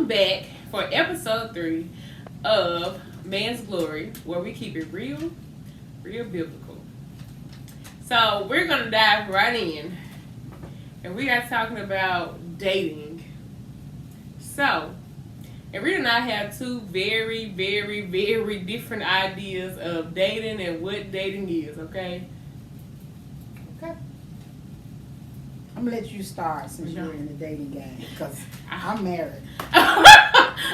welcome back for episode 3 of Man's Glory, where we keep it real biblical. So we're gonna dive right in, and we are talking about dating. So, and Rita and I have two very different ideas of dating and what dating is. Okay. I'm gonna let you start since you're in the dating game, because I'm married.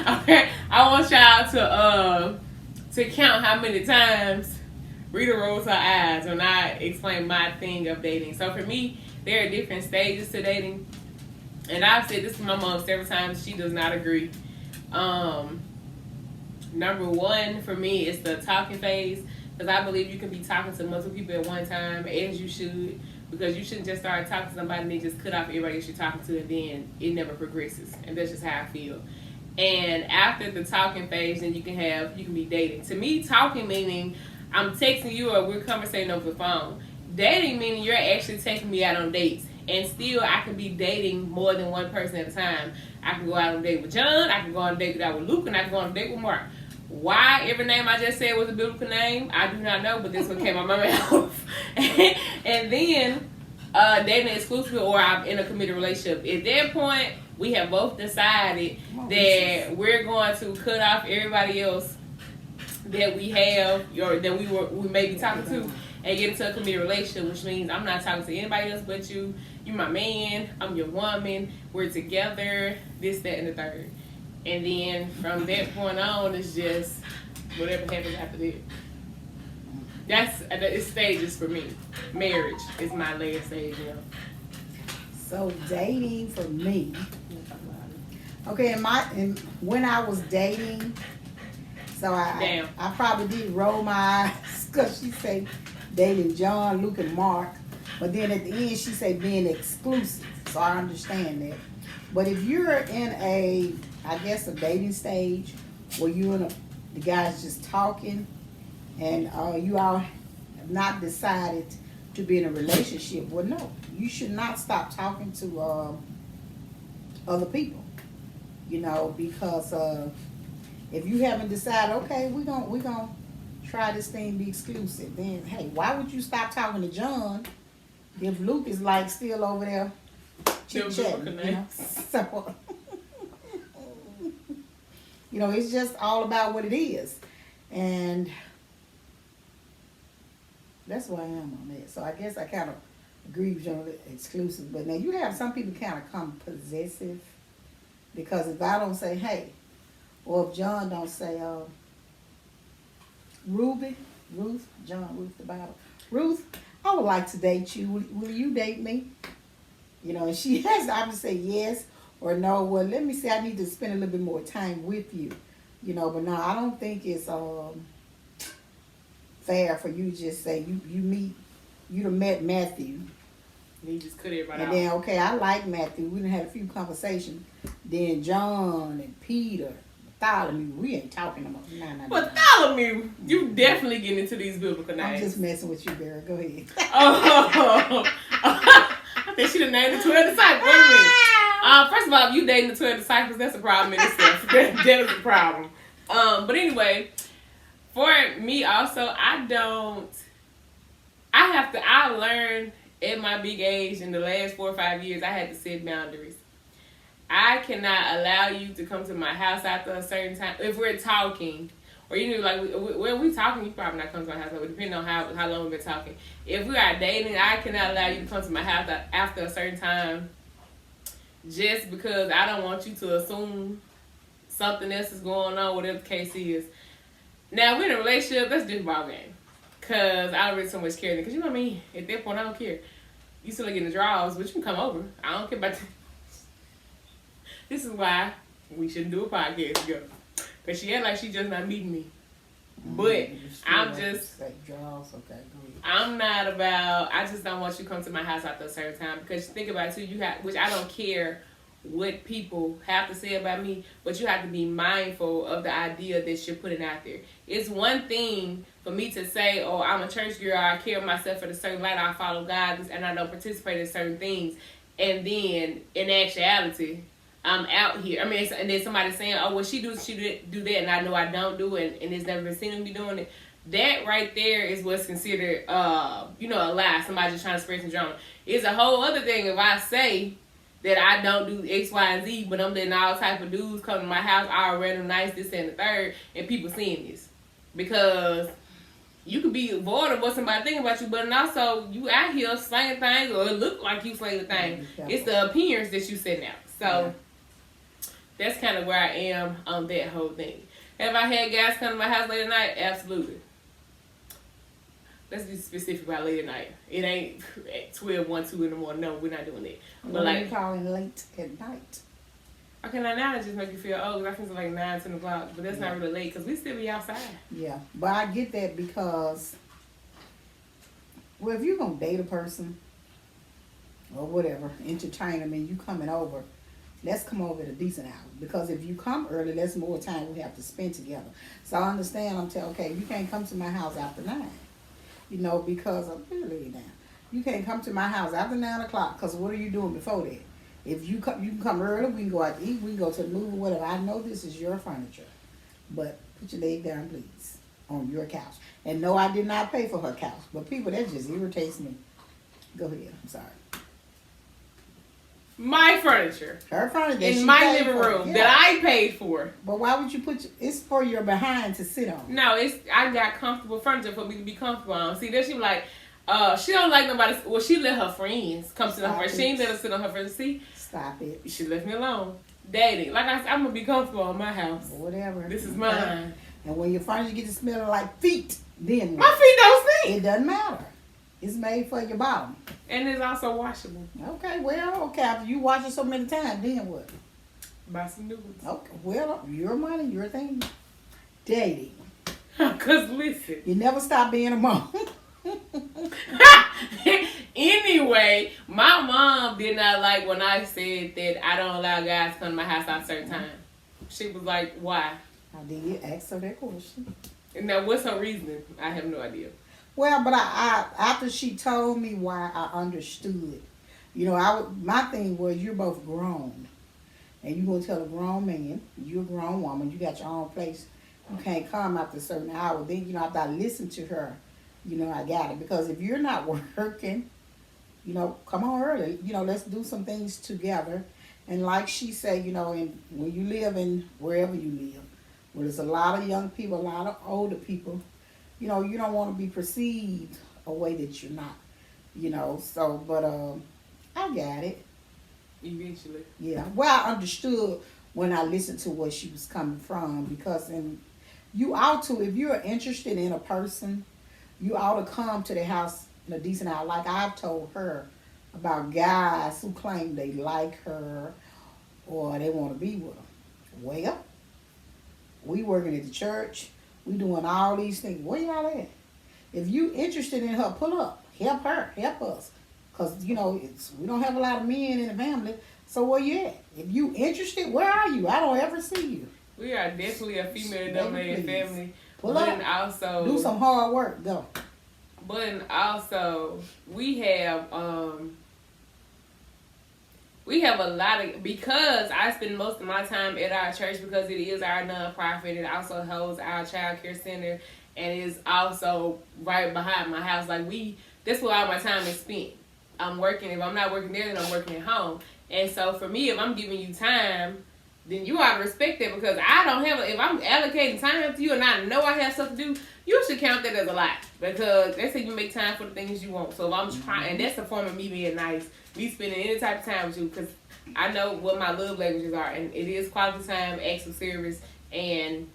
Okay, I want y'all to count how many times Rita rolls her eyes when I explain my thing of dating. So for me, there are different stages to dating, and I've said this to my mom several times. She does not agree. Number one for me is the talking phase, because I believe you can be talking to multiple people at one time, as you should. Because you shouldn't just start talking to somebody and then just cut off everybody else you're talking to, and then it never progresses. And that's just how I feel. And after the talking phase, then you can be dating. To me, talking meaning I'm texting you or we're conversating over the phone. Dating meaning you're actually taking me out on dates. And still, I can be dating more than one person at a time. I can go out on a date with John, I can go on a date with Luke, and I can go on a date with Mark. Why every name I just said was a biblical name, I do not know, but this one came out my mouth. And then dating exclusively, or I'm in a committed relationship. At that point, we have both decided that we're going to cut off everybody else that we have or that we may be talking to and get into a committed relationship, which means I'm not talking to anybody else but you. You're my man, I'm your woman, we're together, this, that, and the third. And then from that point on, it's just whatever happens after that. It's stages for me. Marriage is my last stage, you know. So dating for me. Okay, when I was dating, so I probably did roll my eyes because she said dating John, Luke, and Mark. But then at the end, she said being exclusive. So I understand that. But if you're in a dating stage where the guy's just talking and you all have not decided to be in a relationship, well, no, you should not stop talking to other people, because if you haven't decided, okay, we're gonna try this thing, be exclusive, then hey, why would you stop talking to John if Luke is like still over there chit-chatting, So it's just all about what it is, and that's where I am on that. So I guess I kind of agree with you on the exclusive. But now you have some people kind of come possessive, because if I don't say hey, or if John don't say Ruth, the Bible, Ruth, I would like to date you. Will you date me? And she has to either say yes or no. Well, let me see. I need to spend a little bit more time with you. But no, I don't think it's fair for you to just say you done met Matthew. And you just cut everybody and then, okay, I like Matthew. We done had a few conversations. Then John and Peter, Bartholomew, we ain't talking about. Nah. Bartholomew, you definitely getting into these biblical names. I'm just messing with you, Barry. Go ahead. I think she done named the 12 disciples. Wait a minute. First of all, if you dating the 12 disciples, that's a problem in itself. That is a problem. But anyway, for me also, I learned at my big age in the last 4 or 5 years, I had to set boundaries. I cannot allow you to come to my house after a certain time. If we're talking, or when we talking, you probably not come to my house, depending on how long we've been talking. If we are dating, I cannot allow you to come to my house after a certain time, just because I don't want you to assume something else is going on, whatever the case is. Now, we're in a relationship, that's a different ball game. Because I don't really so much care. Because you know what I mean? At that point, I don't care. You still getting the draws, but you can come over. I don't care about that. This is why we shouldn't do a podcast together. Because she act like she just not meeting me. But I'm just... draws, okay, go ahead. I'm not about... I just don't want you to come to my house after a certain time. Because think about it, too. Which I don't care what people have to say about me, but you have to be mindful of the idea that you're putting out there. It's one thing for me to say, oh, I'm a church girl, I carry myself in a certain light, I follow God, and I don't participate in certain things. And then, in actuality, I'm out here. I mean, and then somebody saying, "Oh, well, she do that," and I know I don't do it, and it's never been seen me doing it. That right there is what's considered, a lie. Somebody just trying to spread some drama. It's a whole other thing if I say that I don't do X, Y, and Z, but I'm letting all type of dudes come to my house, all random nights, this and the third, and people seeing this. Because you could be void of what somebody think about you, but also you out here slanging things, or it look like you slanging things. It's the appearance that you setting out. So that's kind of where I am on that whole thing. Have I had guys come to my house late at night? Absolutely. Let's be specific about late at night. It ain't 12, 1, 2 in the morning. No, we're not doing that. What are you calling late at night? Okay, now it just make you feel old. I think it's like 9, 10 o'clock, but that's not really late because we still be outside. Yeah, but I get that because, well, if you're going to date a person or whatever, entertain them, and you coming over, let's come over at a decent hour. Because if you come early, that's more time we have to spend together. So I understand, I'm telling, okay, you can't come to my house after 9. Because I'm really down. You can't come to my house after 9 o'clock, because what are you doing before that? If you can come early, we can go out to eat, we can go to the movie, whatever. I know this is your furniture, but put your leg down, please, on your couch. And no, I did not pay for her couch, but people, that just irritates me. Go ahead, I'm sorry. My furniture. Her furniture. In my living room that I paid for. But why would you it's for your behind to sit on. No, I got comfortable furniture for me to be comfortable on. See, then she was like, she don't like nobody. Well, she let her friends come sit on her. She ain't let her sit on her friends. See? Stop it. She left me alone. Daddy, like I said, I'm going to be comfortable in my house. Whatever. This is mine. And when your furniture gets to smell like feet, then my feet don't stink. It doesn't matter. It's made for your bottom. And it's also washable. Okay, well, okay. After you wash it so many times, then what? Buy some new ones. Okay, well, your money, your thing. Dating. Because listen. You never stop being a mom. Anyway, my mom did not like when I said that I don't allow guys to come to my house at a certain time. She was like, why? I did ask her that question. Now, what's her reasoning? I have no idea. Well, but I after she told me why, I understood. My thing was, you're both grown. And you're going to tell a grown man, you're a grown woman, you got your own place. You can't come after a certain hour. Then, after I listened to her, I got it. Because if you're not working, come on early. Let's do some things together. And like she said, and when you live in wherever you live, where there's a lot of young people, a lot of older people, you don't want to be perceived a way that you're not, but I got it. Eventually. Yeah. Well, I understood when I listened to where she was coming from, because you ought to, if you're interested in a person, you ought to come to the house in a decent hour. Like I've told her about guys who claim they like her or they want to be with her. Well, we working at the church. We doing all these things. Where y'all at? If you interested in her, pull up. Help her. Help us. Because, we don't have a lot of men in the family. So where you at? If you interested, where are you? I don't ever see you. We are definitely a female-dominated family. Pull but up. Also, do some hard work. Go. But also, we have a lot of, because I spend most of my time at our church, because it is our nonprofit. It also holds our child care center, and is also right behind my house. That's where all my time is spent. I'm working. If I'm not working there, then I'm working at home. And so for me, if I'm giving you time, then you ought to respect that, because I don't have, if I'm allocating time to you and I know I have stuff to do, you should count that as a lot, because that's how you make time for the things you want. So if I'm trying, and that's a form of me being nice, me spending any type of time with you, because I know what my love languages are, and it is quality time, acts of service, and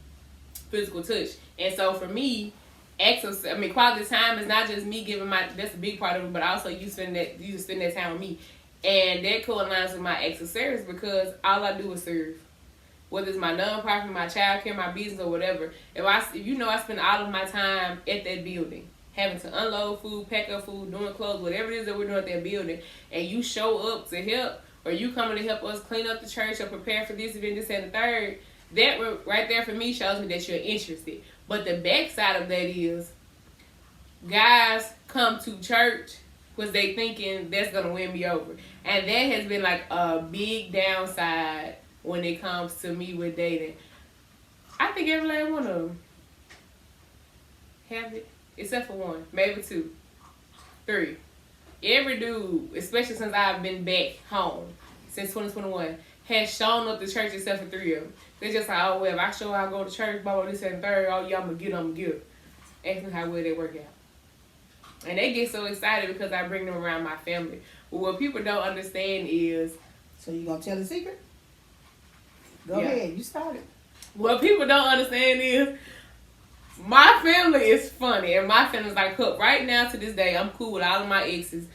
physical touch. And so for me, quality time is not just me giving that's a big part of it, but also you spend that time with me. And that coincides with my acts of service, because all I do is serve. Whether it's my nonprofit, my child care, my business, or whatever. If I spend all of my time at that building, having to unload food, pack up food, doing clothes, whatever it is that we're doing at that building, and you show up to help, or you coming to help us clean up the church or prepare for this event, this and the third, that right there for me shows me that you're interested. But the backside of that is, guys come to church was they thinking that's gonna win me over, and that has been like a big downside when it comes to me with dating. I think every last one of them have it, except for one, maybe two, three. Every dude, especially since I've been back home since 2021, has shown up to church except for three of them. They're just like, oh, well, if I show I go to church, blah, blah, this and third, oh, yeah, I'm going to get them. Ask me how well they work out. And they get so excited because I bring them around my family. But what people don't understand is... So you going to tell the secret? Go ahead, you started. What people don't understand is my family is funny, and my family's like, look, right now to this day, I'm cool with all of my exes.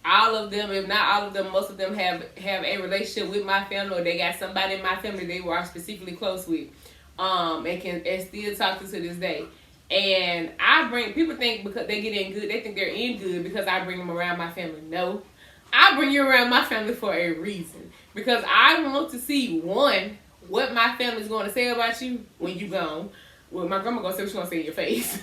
All of them, if not all of them, most of them have a relationship with my family, or they got somebody in my family they were specifically close with, and still talk to this day. And people think because they get in good, they think they're in good because I bring them around my family. No, I bring you around my family for a reason, because I want to see, one, what my family's going to say about you when you gone. Well, my grandma gonna say what she gonna say in your face.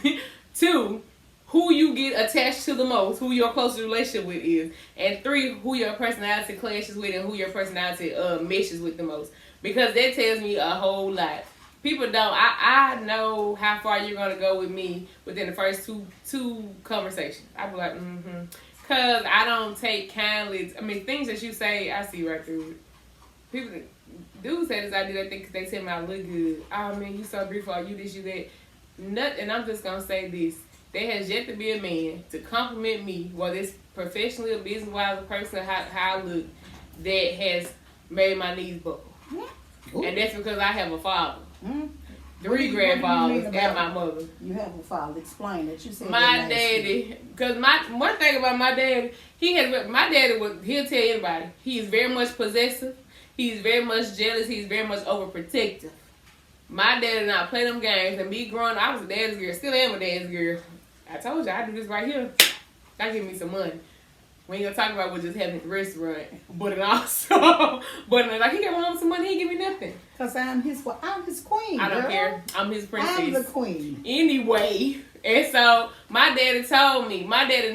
Two, who you get attached to the most, who your closest relationship with is. And three, who your personality clashes with and who your personality meshes with the most. Because that tells me a whole lot. People don't, I know how far you're gonna go with me within the first two conversations. I be like, Cause I don't take kindly, things that you say, I see right through it. People, dudes say this idea, they think they tell me I look good. Oh man, you so beautiful, you this, you that. And I'm just gonna say this. There has yet to be a man to compliment me, whether it's professionally or business-wise, a person, how I look, that has made my knees buckle. Ooh. And that's because I have a father. 3 grandfathers and my mother. You have a father. Explain it. You said my daddy, because one thing about my daddy, he'll tell anybody, he is very much possessive. He's very much jealous. He's very much overprotective. My dad did not play them games. And me growing up, I was a dad's girl. Still am a dad's girl. I told you, I do this right here. That give me some money. We ain't gonna talk about what just happened at the restaurant. But it also, like, he got home some money, he give me nothing. Because I'm his queen, I don't care. I'm his princess. I'm the queen. Anyway. And so, my daddy told me, my daddy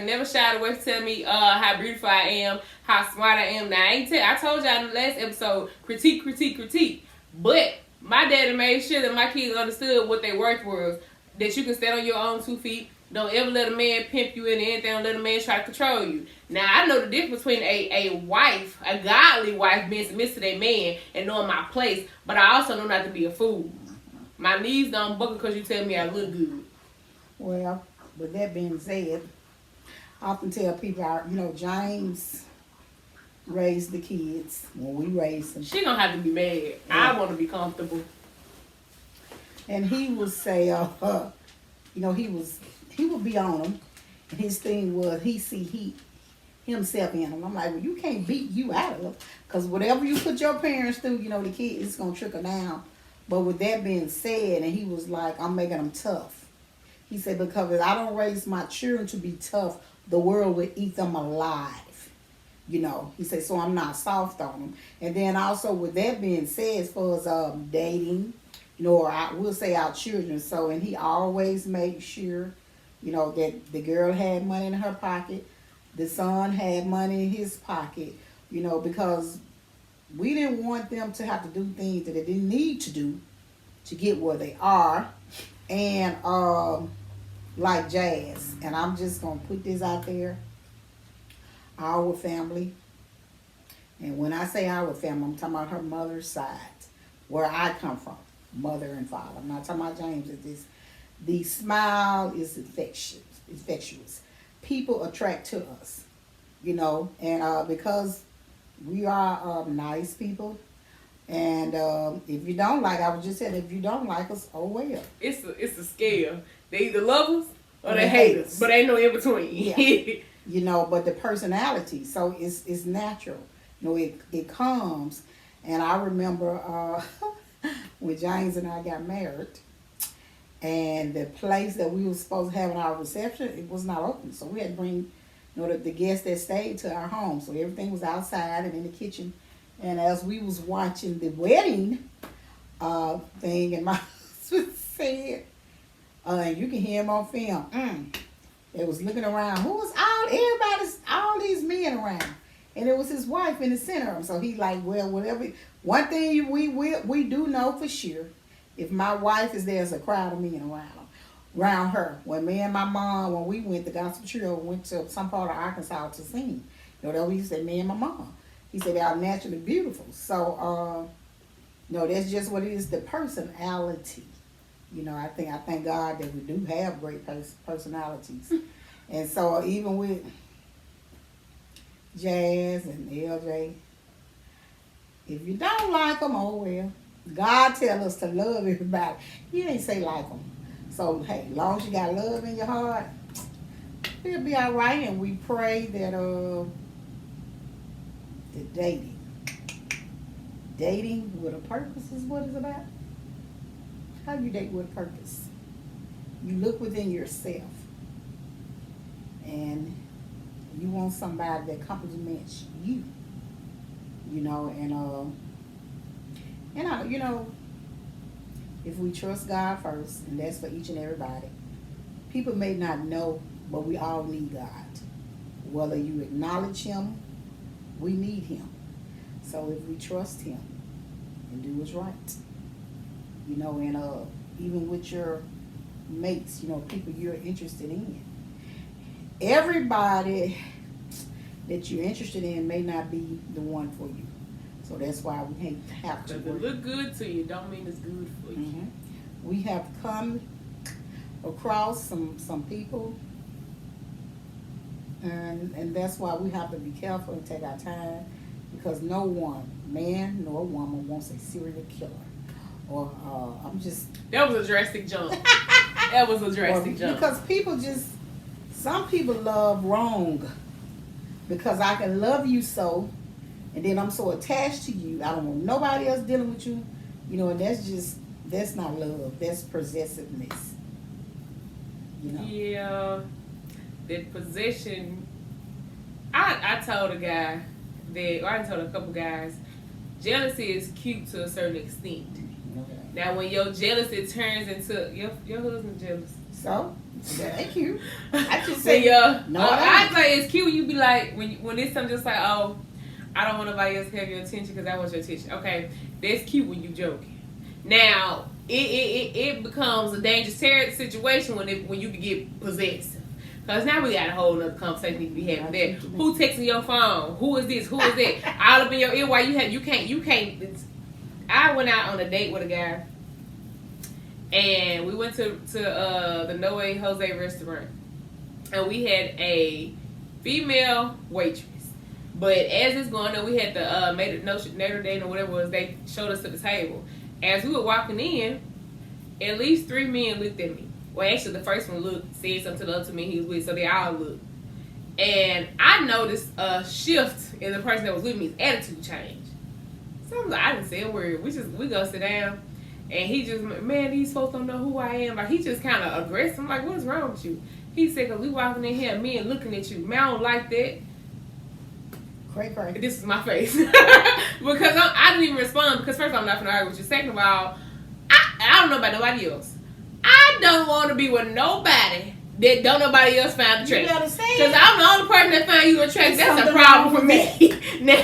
never shied away from telling me how beautiful I am, how smart I am. Now, I told y'all in the last episode, critique. But my daddy made sure that my kids understood what their worth was. That you can stand on your own 2 feet. Don't ever let a man pimp you into anything. Don't let a man try to control you. Now, I know the difference between a wife, a godly wife, being submissive to their man and knowing my place. But I also know not to be a fool. My knees don't buckle because you tell me I look good. Well, with that being said, I often tell people, James raised the kids when we raised them. She gonna have to be mad. Yeah. I want to be comfortable. And he would say, he would be on them, and his thing was he see himself in them. I'm like, well, you can't beat you out of them, because whatever you put your parents through, the kid is gonna trickle down. But with that being said, and he was like, I'm making them tough. He said, because if I don't raise my children to be tough, the world will eat them alive. He said, so I'm not soft on them. And then also with that being said, as far as dating, or we'll say our children. So, and he always made sure, that the girl had money in her pocket, the son had money in his pocket, because we didn't want them to have to do things that they didn't need to do to get where they are. And like Jazz, and I'm just going to put this out there, our family, and when I say our family, I'm talking about her mother's side, where I come from, mother and father. I'm not talking about James. The smile is infectious. People attract to us, and because we are nice people. And if you don't like, I was just saying, if you don't like us, oh well. It's a scale. They either love us or they hate us, but ain't no in between. Yeah. But the personality, so it's natural. It comes. And I remember when James and I got married, and the place that we were supposed to have in our reception, it was not open. So we had to bring, the guests that stayed to our home. So everything was outside and in the kitchen. And as we was watching the wedding thing, and my husband said, and you can hear him on film, they was looking around, who was all these men around. And it was his wife in the center of him. So he like, well, whatever. One thing we do know for sure, if my wife is there's a crowd of men around her. When me and my mom, when we went, the gospel trio went to some part of Arkansas to sing. You know, he said, me and my mom. He said they are naturally beautiful. So, no, that's just what it is, the personality. You know, I thank God that we do have great personalities. And so even with Jazz and LJ, if you don't like them, oh well. God tell us to love everybody. He ain't say like them. So, hey, as long as you got love in your heart, it'll be all right. And we pray that the dating with a purpose is what it's about. How you date with a purpose? You look within yourself, and you want somebody that complements you. You know, you know, if we trust God first, and that's for each and everybody. People may not know, but we all need God. Whether you acknowledge Him, we need Him. So if we trust Him and do what's right, you know, and even with your mates, you know, people you're interested in. Everybody that you're interested in may not be the one for you. So that's why we have to. If it look good to you, don't mean it's good for you. Mm-hmm. We have come across some people, and that's why we have to be careful and take our time, because no one, man nor woman, wants a serial killer. Or That was a drastic jump. That was a drastic jump. Because some people love wrong. Because I can love you so, and then I'm so attached to you, I don't want nobody else dealing with you, you know, and that's not love, that's possessiveness, you know. Yeah, that possession, I told a guy I told a couple guys, jealousy is cute to a certain extent. Okay. Now when your jealousy turns into, your husband jealous. So? That ain't cute. I just say, I say it's cute. You be like, when it's something just like, oh, I don't want nobody else to have your attention because I want your attention. Okay, that's cute when you joking. Now it becomes a dangerous situation when you get possessive. Because now we got a whole other conversation we need to be having there. Who texting your phone? Who is this? Who is that? All up in your ear while you can't. I went out on a date with a guy. And we went to the Noe Jose restaurant, and we had a female waitress. But as it's going on, we had the Notre Dame or whatever it was. They showed us to the table. As we were walking in, at least 3 men looked at me. Well, actually, the first one said something to the other 2 men he was with, so they all looked. And I noticed a shift in the person that was with me's attitude change. So I'm like, I didn't say a word. We go sit down. And he just, man, these folks don't know who I am. Like, he just kind of aggressive. I'm like, what's wrong with you? He said, because we walking in here, men looking at you. Man, I don't like that. Cray. This is my face. Because I didn't even respond. Because first of all, I'm not going to argue with you. Second of all, I don't know about nobody else. I don't want to be with nobody that don't nobody else find attractive. Because I'm the only person that find you attractive. That's a problem for me. Now,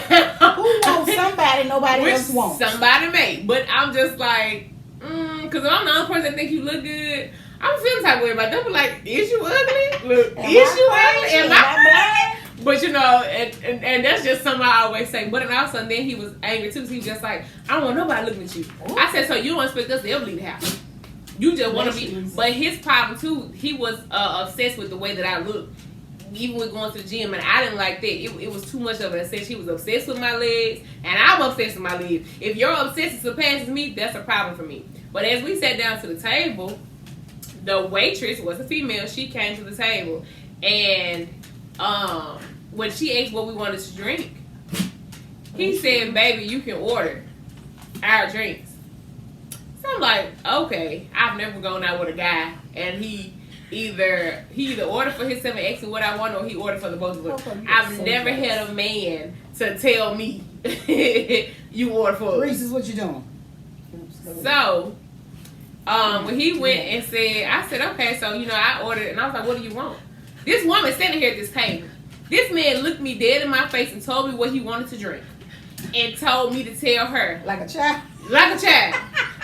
who wants somebody nobody else wants? Somebody may. But I'm just like, because I'm the only person that think you look good. I'm feeling type of way about that. But like, is you ugly? Look, is you ugly? Am I blind? But you know, and that's just something I always say. But then also, then he was angry too. So he was just like, I don't want nobody looking at you. Ooh. I said, so you don't expect us to ever leave the house? You just want to be. But his problem too, he was obsessed with the way that I looked. Even with going to the gym, and I didn't like that. It was too much of an obsession. He was obsessed with my legs, and I'm obsessed with my legs. If your obsession surpasses me, that's a problem for me. But as we sat down to the table, the waitress was a female. She came to the table, and when she asked what we wanted to drink, he said, "Baby, you can order our drinks." So I'm like, okay, I've never gone out with a guy, and he either ordered for himself and asked me what I want, or he ordered for the both of us. I've never had a man to tell me you order for us. Reese, is what you doing? So when he went and said, I said, okay, so I ordered, and I was like, what do you want? This woman standing here at this table. This man looked me dead in my face and told me what he wanted to drink. And told me to tell her. Like a child? Like a child.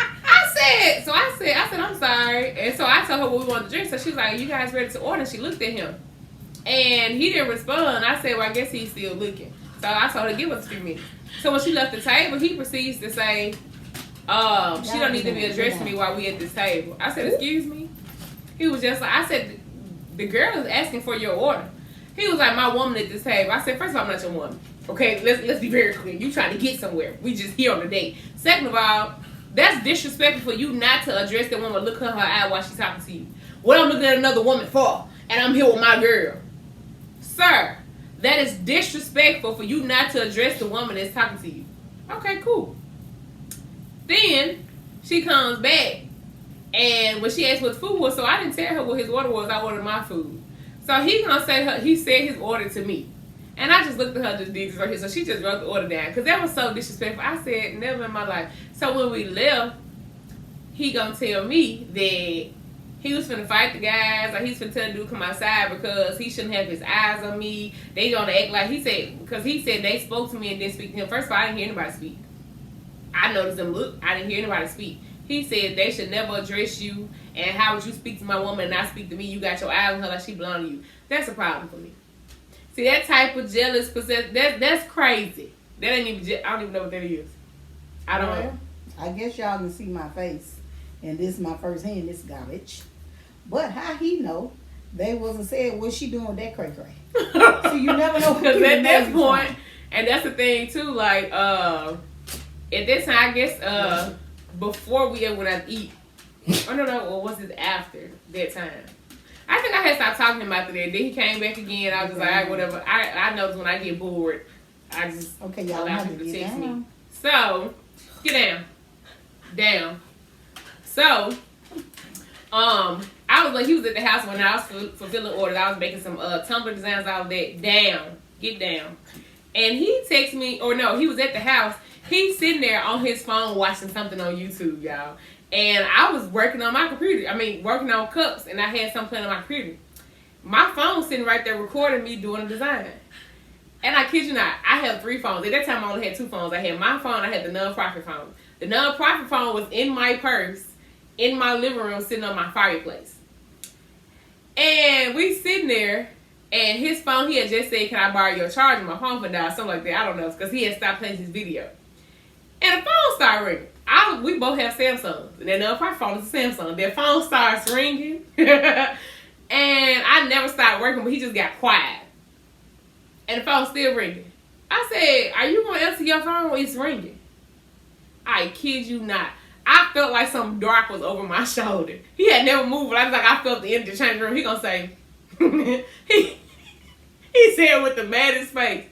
I said, I'm sorry. And so I told her what we wanted to drink. So she was like, you guys ready to order? She looked at him. And he didn't respond. I said, well, I guess he's still looking. So I told her, give us a few minutes. So when she left the table, he proceeds to say, she don't need to be addressing me while we at this table. I said, excuse me? He was just like, I said, the girl is asking for your order. He was like, my woman at this table. I said, first of all, I'm not your woman. Okay, let's be very clear. You trying to get somewhere. We just here on a date. Second of all, that's disrespectful for you not to address that woman, look her eye while she's talking to you. What I'm looking at another woman for, and I'm here with my girl. Sir, that is disrespectful for you not to address the woman that's talking to you. Okay, cool. Then she comes back, and when she asked what the food was, so I didn't tell her what his order was. I ordered my food. So he gonna say he said his order to me. And I just looked at her, just did this right here. So she just wrote the order down. Because that was so disrespectful. I said, never in my life. So when we left, he gonna tell me that he was finna fight the guys. Or he's finna tell the dude to come outside because he shouldn't have his eyes on me. They gonna act like, because he said they spoke to me and didn't speak to him. First of all, I didn't hear anybody speak. I noticed them look. I didn't hear anybody speak. He said they should never address you. And how would you speak to my woman and not speak to me? You got your eyes on her like she belong to you. That's a problem for me. See, that type of jealous possession, that's crazy. That ain't even, I don't even know what that is. I don't know. I guess y'all can see my face. And this is my first hand, this garbage. But how he know they wasn't saying what she doing with that cray-cray? So you never know. Because at that point, and that's the thing too, like, at this time, I guess, before we ever went out to eat, I don't know, or was it after that time? I think I had stopped talking to him after that. Then he came back again. I was just like, all right, whatever. I know when I get bored, I just y'all allow people to text me. So, get down. Down. So, I was like, he was at the house when I was fulfilling orders. I was making some tumbler designs out of that. Down. Get down. And he texted me, or no, he was at the house. He's sitting there on his phone watching something on YouTube, y'all. And I was working on my computer. Working on cups, and I had something playing on my computer. My phone sitting right there recording me doing a design. And I kid you not, I have 3 phones. At that time, I only had 2 phones. I had my phone, I had the non-profit phone. The non-profit phone was in my purse, in my living room, sitting on my fireplace. And we sitting there, and his phone, he had just said, can I borrow your charger? My phone for died, something like that. I don't know, because he had stopped playing his video. And the phone started ringing. We both have Samsungs. And then our phone is a Samsung. Their phone starts ringing. And I never stopped working, but he just got quiet. And the phone's still ringing. I said, are you going to answer your phone when it's ringing? I kid you not. I felt like something dark was over my shoulder. He had never moved, but I was like, I felt the end of the change room. He going to say, he said with the maddest face,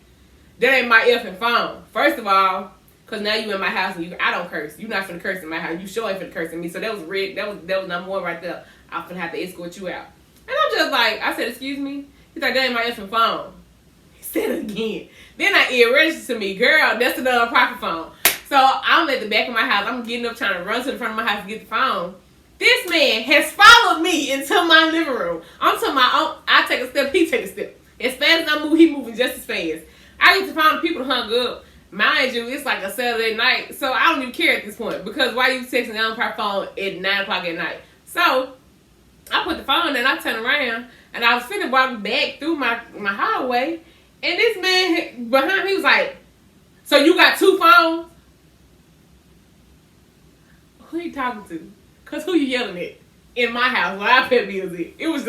that ain't my effing phone. First of all, because now you in my house and I don't curse. You not finna curse in my house. You sure ain't finna curse in me. So that was red. That was number 1 right there. I'm finna have to escort you out. And I'm just like, I said, excuse me? He's like, that ain't my effing phone. He said it again. Then it registered to me, girl, that's another profit phone. So I'm at the back of my house. I'm getting up trying to run to the front of my house to get the phone. This man has followed me into my living room. I'm talking about, I take a step, he take a step. As fast as I move, he moving just as fast. I get to find the people hung up. Mind you, it's like a Saturday night, so I don't even care at this point because why you texting me on my phone at 9 o'clock at night? So I put the phone and I turned around and I was finna walk back through my hallway, and this man behind me was like, "So you got 2 phones? Who you talking to? Cause who you yelling at in my house where I pay bills at? It was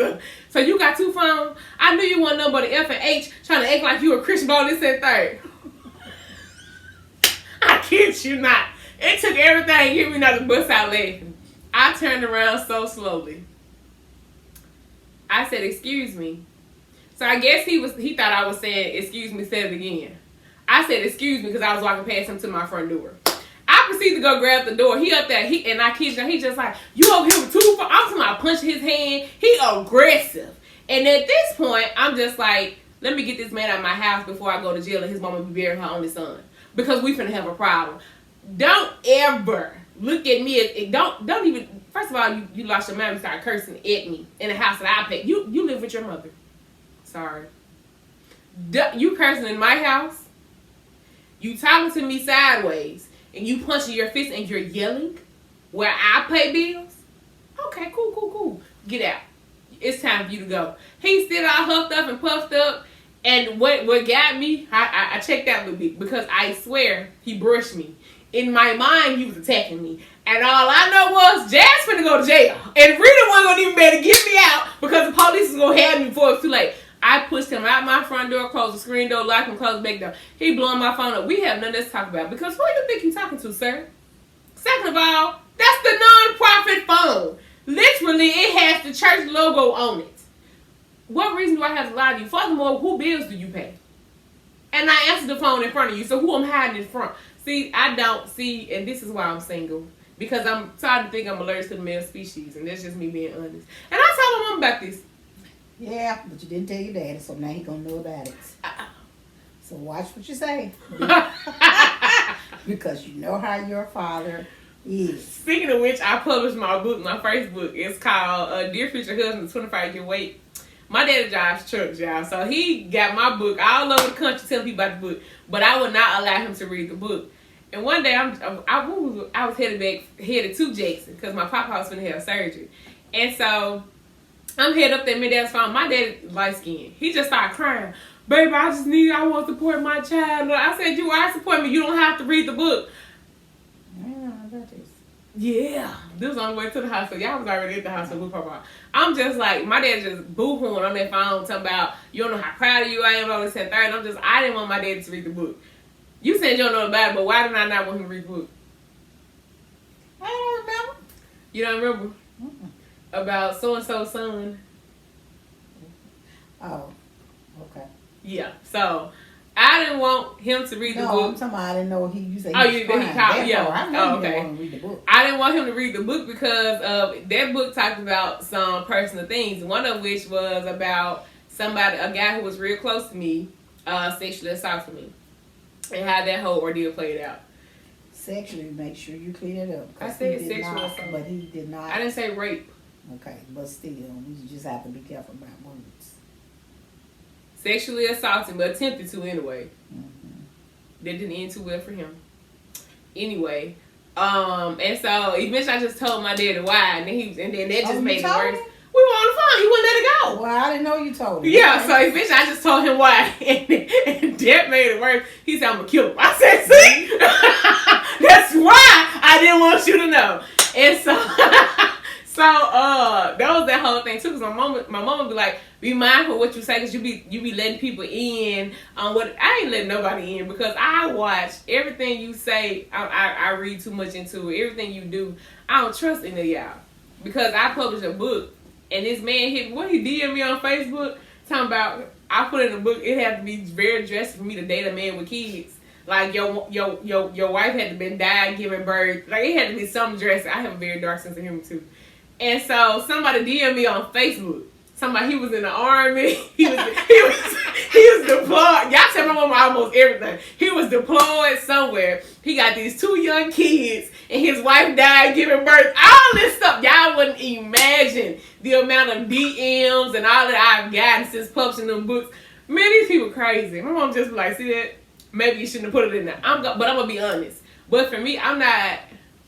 so you got 2 phones? I knew you wasn't nobody F and H trying to act like you a Christian ball this and third." I kid you not. It took everything to get me not to bust out laughing. I turned around so slowly. I said, excuse me. So I guess he thought I was saying, excuse me, said it again. I said, excuse me, because I was walking past him to my front door. I proceeded to go grab the door. He up there, and I kid you, he just like, you over here with 2 phones? I'm talking about punching his hand. He aggressive. And at this point, I'm just like, let me get this man out of my house before I go to jail and his mama be burying her only son. Because we finna have a problem. Don't ever look at me. Don't even. First of all, you lost your mind and started cursing at me in the house that I paid. You live with your mother. Sorry. You cursing in my house. You talking to me sideways. And you punching your fist and you're yelling where I pay bills. Okay, cool. Get out. It's time for you to go. He's still all huffed up and puffed up. And what got me, I checked out a little bit because I swear he brushed me. In my mind, he was attacking me. And all I know was Jazz finna go to jail. And Rita wasn't gonna even be able to get me out because the police was gonna have me before it's too late. I pushed him out my front door, closed the screen door, locked him, closed the back door. He blowing my phone up. We have nothing else to talk about because who do you think you talking to, sir? Second of all, that's the non-profit phone. Literally, it has the church logo on it. What reason do I have to lie to you? Furthermore, who bills do you pay? And I answered the phone in front of you, so who I'm hiding in front? See, I don't see, and this is why I'm single. Because I'm starting to think I'm allergic to the male species, and that's just me being honest. And I told my mom about this. Yeah, but you didn't tell your daddy, so now he gonna know about it. So watch what you say. Because you know how your father is. Speaking of which, I published my book, my first book. It's called Dear Future Husband, 25-Year Wait. My daddy drives trucks, y'all. So he got my book all over the country telling people about the book. But I would not allow him to read the book. And one day, I was headed to Jackson because my papa was going to have surgery. And so I'm headed up there, my dad's phone. My daddy light skinned. He just started crying. Baby, I want to support my child. I said, you are supporting me. You don't have to read the book. Yeah. This was on the way to the hospital. Y'all was already at the hospital with Papa. I'm just like, my dad just boo-hooing on that phone talking about, you don't know how proud of you I am, all this and third. I didn't want my daddy to read the book. You said you don't know about it, but why did I not want him to read the book? I don't remember. You don't remember? About so-and-so's son? Oh, okay. Yeah, so I didn't want him to read the book. I'm talking about I didn't know you said he called, yeah. I know you didn't want him to read the book. I didn't want him to read the book because that book talked about some personal things, one of which was about a guy who was real close to me, sexually assaulted me. And how that whole ordeal played out. Sexually, make sure you clear it up. I said sexual assault. But he did not. I didn't say rape. Okay, but still, you just have to be careful about words. Sexually assaulted, but attempted to anyway. Mm-hmm. That didn't end too well for him. Anyway, and so eventually I just told my daddy why, and then that just made it worse. We were on the phone. He wouldn't let it go. Well, I didn't know you told him. Yeah, so eventually I just told him why. And that made it worse. He said, I'm going to kill him. I said, see? That's why I didn't want you to know. And so, that was that whole thing too. Because my mom would be like, be mindful of what you say because you be letting people in on what. I ain't letting nobody in because I watch everything you say. I read too much into it. Everything you do, I don't trust any of y'all. Because I published a book. And this man he DM'd me on Facebook talking about I put in the book it had to be very dressy for me to date a man with kids. Like your wife had to been died giving birth. Like it had to be something dressy. I have a very dark sense of humor too. And so somebody DM'd me on Facebook. Somebody he was in the army. He was deployed. Y'all tell my mama almost everything. He was deployed somewhere. He got these 2 young kids, and his wife died giving birth. All this stuff, y'all wouldn't imagine the amount of DMs and all that I've gotten since publishing them books. Man, these people crazy. My mom just be like, see that? Maybe you shouldn't have put it in there. But I'm gonna be honest. But for me, I'm not.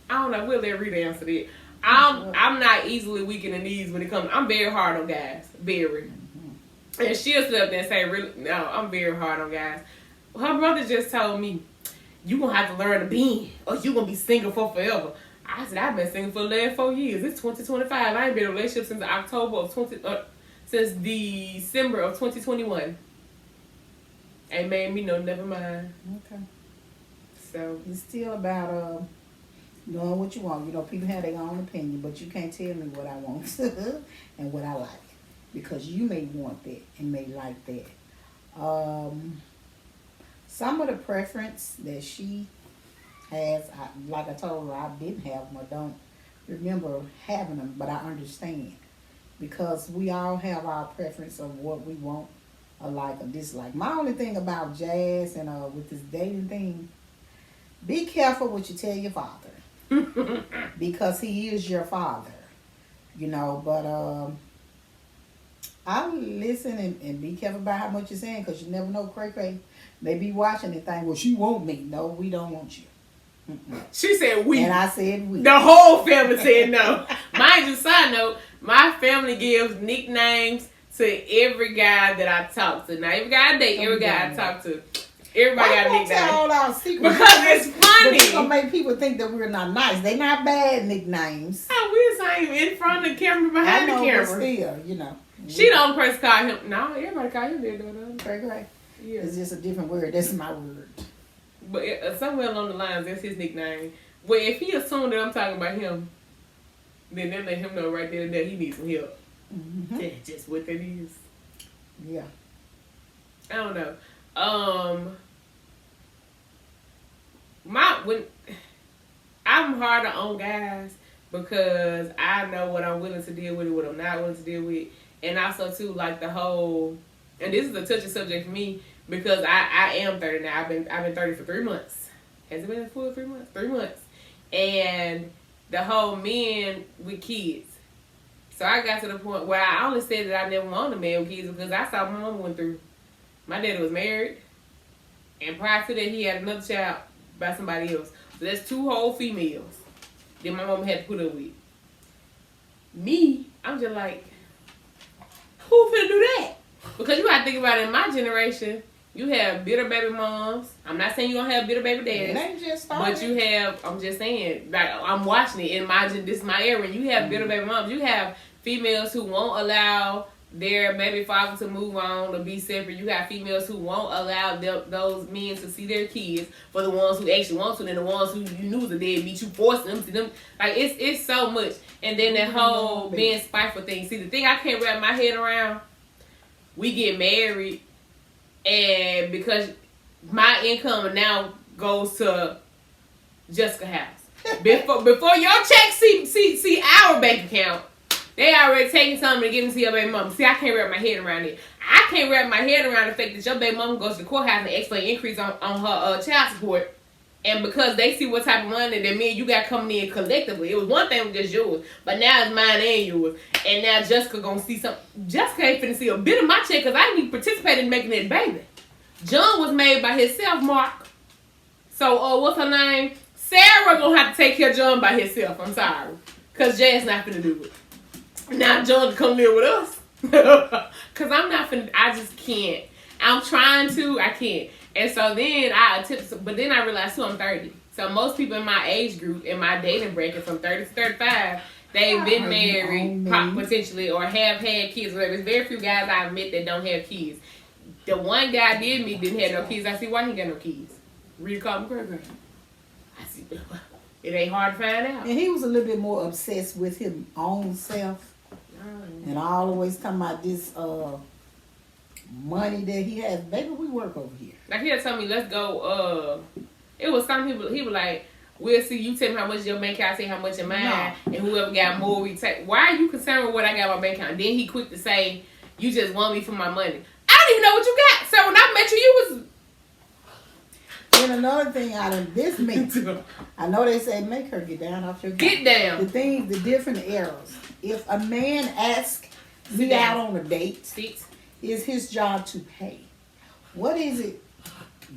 I don't know. We'll let Rita answer that. I'm not easily weak in the knees when it comes. I'm very hard on guys, very. And she'll sit up there and say, "Really? No, I'm very hard on guys." Her brother just told me, "You gonna have to learn to bend, or you gonna be single for forever." I said, "I've been single for the last 4 years. It's 2025. I ain't been in a relationship since December of 2021." Ain't made me no never mind. Okay. So it's still about doing what you want. You know, people have their own opinion, but you can't tell me what I want and what I like. Because you may want that and may like that. Some of the preference that she has, like I told her, I didn't have them or don't remember having them, but I understand. Because we all have our preference of what we want or like or dislike. My only thing about Jazz and with this dating thing, be careful what you tell your father. Because he is your father. You know, but I listen and be careful about how much you're saying, because you never know. Cray may be watching and think, well, she want me. No, we don't want you. Mm-mm. She said we. And I said we. The whole family said no. Mind you, side note, my family gives nicknames to every guy that I talk to. Now, every guy I date, every guy I talk to, everybody got a nickname. Tell all our secrets? Because it's funny. It's gonna make people think that we're not nice. They're not bad nicknames. Oh, we're the same in front of the camera, behind the camera. But still, you know. She the only person call him. No, everybody call him that. Cray. Yeah. It's just a different word. That's my word. But somewhere along the lines, that's his nickname. But if he assumed that I'm talking about him, then they let him know right there that he needs some help. Mm-hmm. That's just what that is. Yeah. I don't know. I'm harder on guys because I know what I'm willing to deal with and what I'm not willing to deal with. And also too, like the whole, and this is a touchy subject for me because I am 30 now. I've been 30 for 3 months. Has it been a full 3 months? 3 months. And the whole men with kids. So I got to the point where I only said that I never wanted a man with kids because I saw my mama went through. My daddy was married, and prior to that, he had another child by somebody else. So that's 2 whole females that my mama had to put up with. Me, I'm just like, who finna do that? Because you gotta think about it, in my generation, you have bitter baby moms. I'm not saying you don't have bitter baby dads. It ain't just started. But you have, I'm just saying, like, I'm watching it in this is my era. You have bitter baby moms. You have females who won't allow their baby father to move on or be separate. You got females who won't allow those men to see their kids for the ones who actually want to, and the ones who you knew was a deadbeat, you forced them to them. Like, it's so much. And then that whole being spiteful thing. See, the thing I can't wrap my head around, we get married, and because my income now goes to Jessica's house. Before your check see our bank account, they already taking something to give them to your baby mama. See, I can't wrap my head around it. I can't wrap my head around the fact that your baby mama goes to the courthouse and explain increase on her child support. And because they see what type of money that me and you got coming in collectively. It was one thing with just yours, but now it's mine and yours. And now Jessica gonna see something. Jessica ain't finna see a bit of my check because I didn't participate in making that baby. John was made by himself, Mark. So, what's her name? Sarah gonna have to take care of John by himself. I'm sorry. Because Jay's not finna do it. Now John come live with us. Because I'm not finna, I just can't. I'm trying to, I can't. And so then but then I realized too, I'm 30. So most people in my age group, in my dating bracket from 30 to 35, they've been married, potentially, or have had kids, whatever. There's very few guys I've met that don't have kids. The one guy I did meet didn't have no kids. I see why he got no kids. Rita called him crazy. I see, it ain't hard to find out. And he was a little bit more obsessed with his own self. And always talking about this money that he has. Baby, we work over here. Like, he'll tell me, let's go, it was some people, he was like, we'll see, you tell me how much your bank account, I say how much in mine, and whoever got more, we take. Why are you concerned with what I got in my bank account? And then he quick to say, you just want me for my money. I don't even know what you got. So when I met you was... And another thing out of this meeting, I know they say make her get down off your Get down. The different errors. If a man asks me out on a date, it's his job to pay. What is it,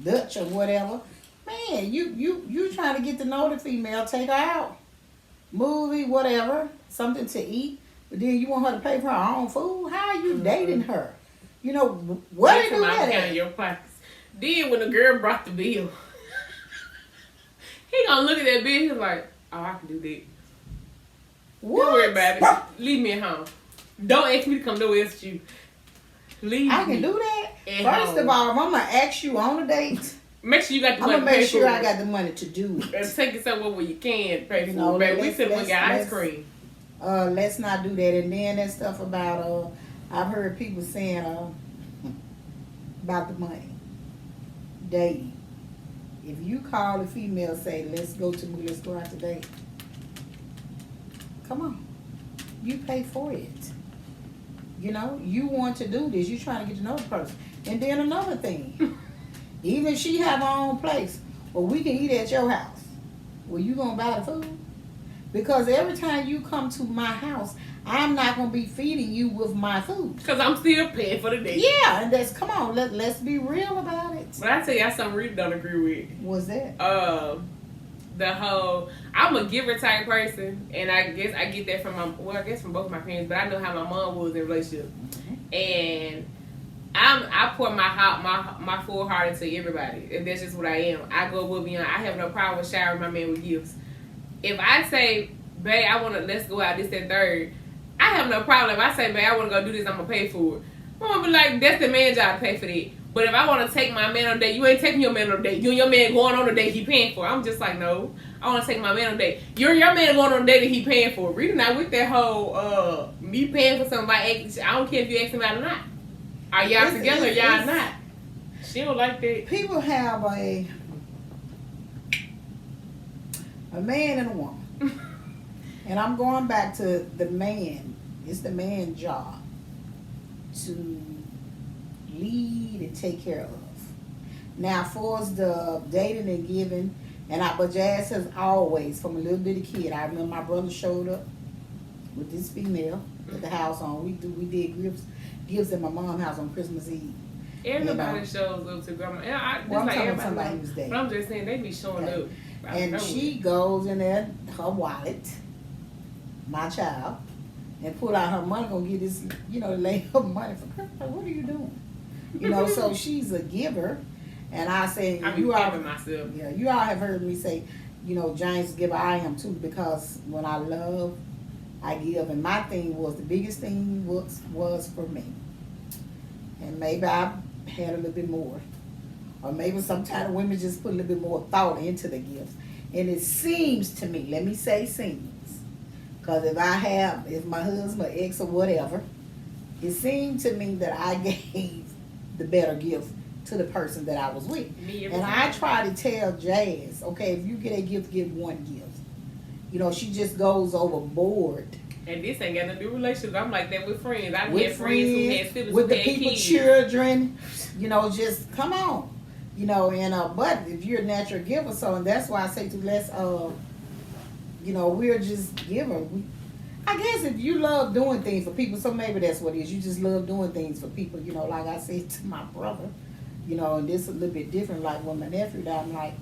Dutch or whatever? Man, you trying to get to know the female, take her out, movie, whatever, something to eat, but then you want her to pay for her own food? How are you dating her? You know, what do you do that at? Your pockets. Then when the girl brought the bill, he gonna look at that bill, he's like, oh, I can do that. What? Don't worry about it. Leave me at home. Don't ask me to come nowhere else with you. Leave I can do that? First of all, if I'm going to ask you on a date, make sure you got the money to pay for it. I'm going to make sure I got the money to do it. And take it somewhere where you can pay for it. Baby, we said we got ice cream. Let's not do that. And then that stuff about, I've heard people saying about the money. Dating. If you call a female, say, let's go out to date. Come on. You pay for it. You know, you want to do this. You're trying to get to know the person. And then another thing. Even if she have her own place, well, we can eat at your house. Well, you going to buy the food? Because every time you come to my house, I'm not gonna be feeding you with my food. Because I'm still paying for the day. Yeah, and that's come on, let's be real about it. But I tell you, I something really don't agree with. What's that? The whole I'm a giver type person, and I guess I get that from from both my parents, but I know how my mom was in a relationship, and I pour my full heart into everybody, and that's just what I am. I go above beyond. I have no problem with showering my man with gifts. If I say, babe, let's go out this and third, I have no problem. If I say, babe, I want to go do this, I'm gonna pay for it. I'm gonna be like, that's the man's job to pay for that. But if I want to take my man on a date, you ain't taking your man on a date. You and your man going on a date he paying for. I'm just like, no. I want to take my man on a date. Your man going on a date that he paying for. Really not with that whole me paying for somebody. I don't care if you ask him out or not. Are y'all together or y'all not? She don't like that. People have a man and a woman. And I'm going back to the man. It's the man's job to lead and take care of. Now, for us, the dating and giving, but Jazz has always, from a little bitty kid, I remember my brother showed up with this female at the house on. We did gifts at my mom's house on Christmas Eve. Everybody shows up to grandma. I'm talking about somebody who's dating. But I'm just saying they be showing up. And she goes in there, her wallet, my child, and pull out her money, gonna get this, lay her money for Christmas. What are you doing? So she's a giver, and I say, you all have heard me say, James giver, I am too, because when I love, I give, and my thing was, the biggest thing was for me, and maybe I had a little bit more, or maybe sometimes women just put a little bit more thought into the gifts, and it seems to me, let me say seems, because if my husband, my ex, or whatever, it seemed to me that I gave the better gift to the person that I was with. And I try to tell Jazz, okay, if you get a gift, give one gift. She just goes overboard. And this ain't got nothing to do with relationships. I'm like that with friends. I had friends who had siblings with who the had people, kids. Children, just come on. But if you're a natural giver, and that's why I say to let's, we're just giver. I guess if you love doing things for people, so maybe that's what it is. You just love doing things for people, like I said to my brother, and this a little bit different, like when my nephew died, I'm like,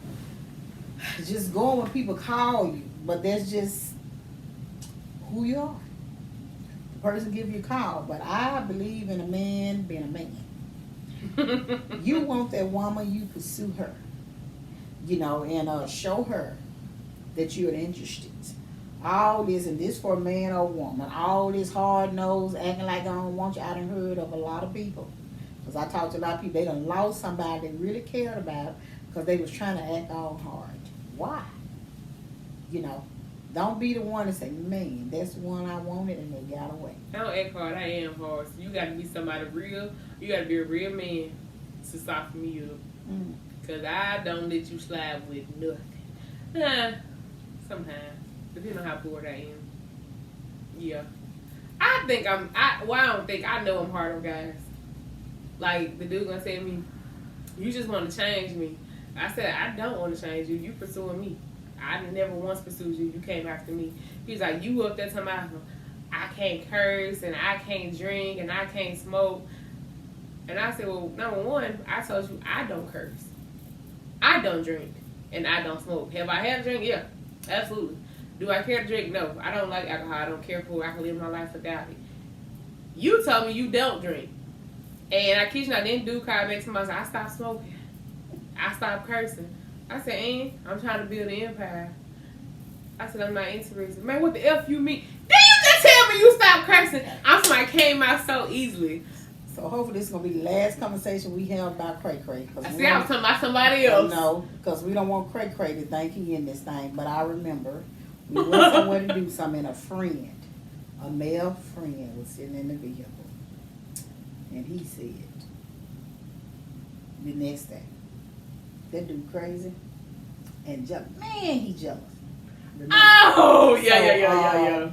just going when people call you, but that's just who you are. The person give you a call, but I believe in a man being a man. You want that woman, you pursue her, and show her that you're interested. All this, and this for a man or woman, all this hard nose, acting like I don't want you. I done heard of a lot of people. Because I talked to a lot of people, they done lost somebody they really cared about because they was trying to act all hard. Why? Don't be the one to say, man, that's the one I wanted, and they got away. I don't act hard, I am hard. So you got to be somebody real. You got to be a real man to soften me up. Because I don't let you slide with nothing. Sometimes. Depending on how bored I am. Yeah. I know I'm hard on guys. Like, the dude gonna say to me, you just want to change me. I said, I don't want to change you. You pursuing me. I never once pursued you. You came after me. He's like, you up there talking about I can't curse, and I can't drink, and I can't smoke. And I said, well, number one, I told you I don't curse. I don't drink, and I don't smoke. Have I had a drink? Yeah, absolutely. Do I care to drink? No. I don't like alcohol. I don't care for it. I can live my life without it. You told me you don't drink. And I kid you not, then dude called back to me and said, I stopped smoking. I stopped cursing. I said, I'm trying to build an empire. I said, I'm not interested. Man, what the F you mean? Did you just tell me you stopped cursing? I'm somebody came out so easily. So hopefully this is going to be the last conversation we have about Cray Cray. I was talking about somebody else. No, because we don't want Cray Cray to think he in this thing. But I remember we went somewhere to do something, and a male friend was sitting in the vehicle. And he said, the next day, that dude crazy and jealous. Man, he jealous. Remember? Oh, yeah.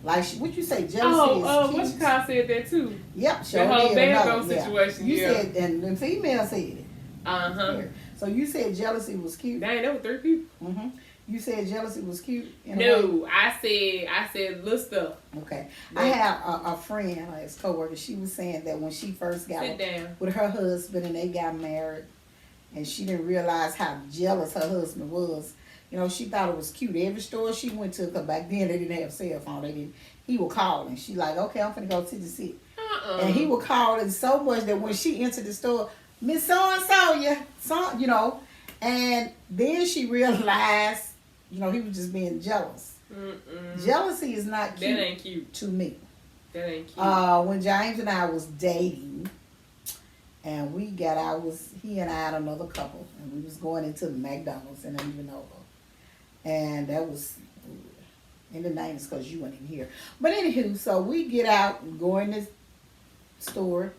Like, what you say, jealousy is cute. What you call said that too? Yep, sure. The whole bathroom situation. You said, and the female said it. Uh-huh. So you said jealousy was cute. Dang, there were 3 people. Mm-hmm. You said jealousy was cute? No, I said little stuff. Okay. I have a friend, like his coworker, she was saying that when she first got with her husband and they got married, and she didn't realize how jealous her husband was. You know, she thought it was cute. Every store she went to, because back then they didn't have cell phone, he would call, and she like, okay, I'm finna go to the city. And he would call her so much that when she entered the store, Miss So-and-so, you know, and then she realized, you know, he was just being jealous. Jealousy is not cute. That ain't cute to me. That ain't cute. When James and I was dating, and he and I had another couple, and we was going into McDonald's and even over, and that was in the 90s because you weren't even here. But anywho, so we get out and go in this store,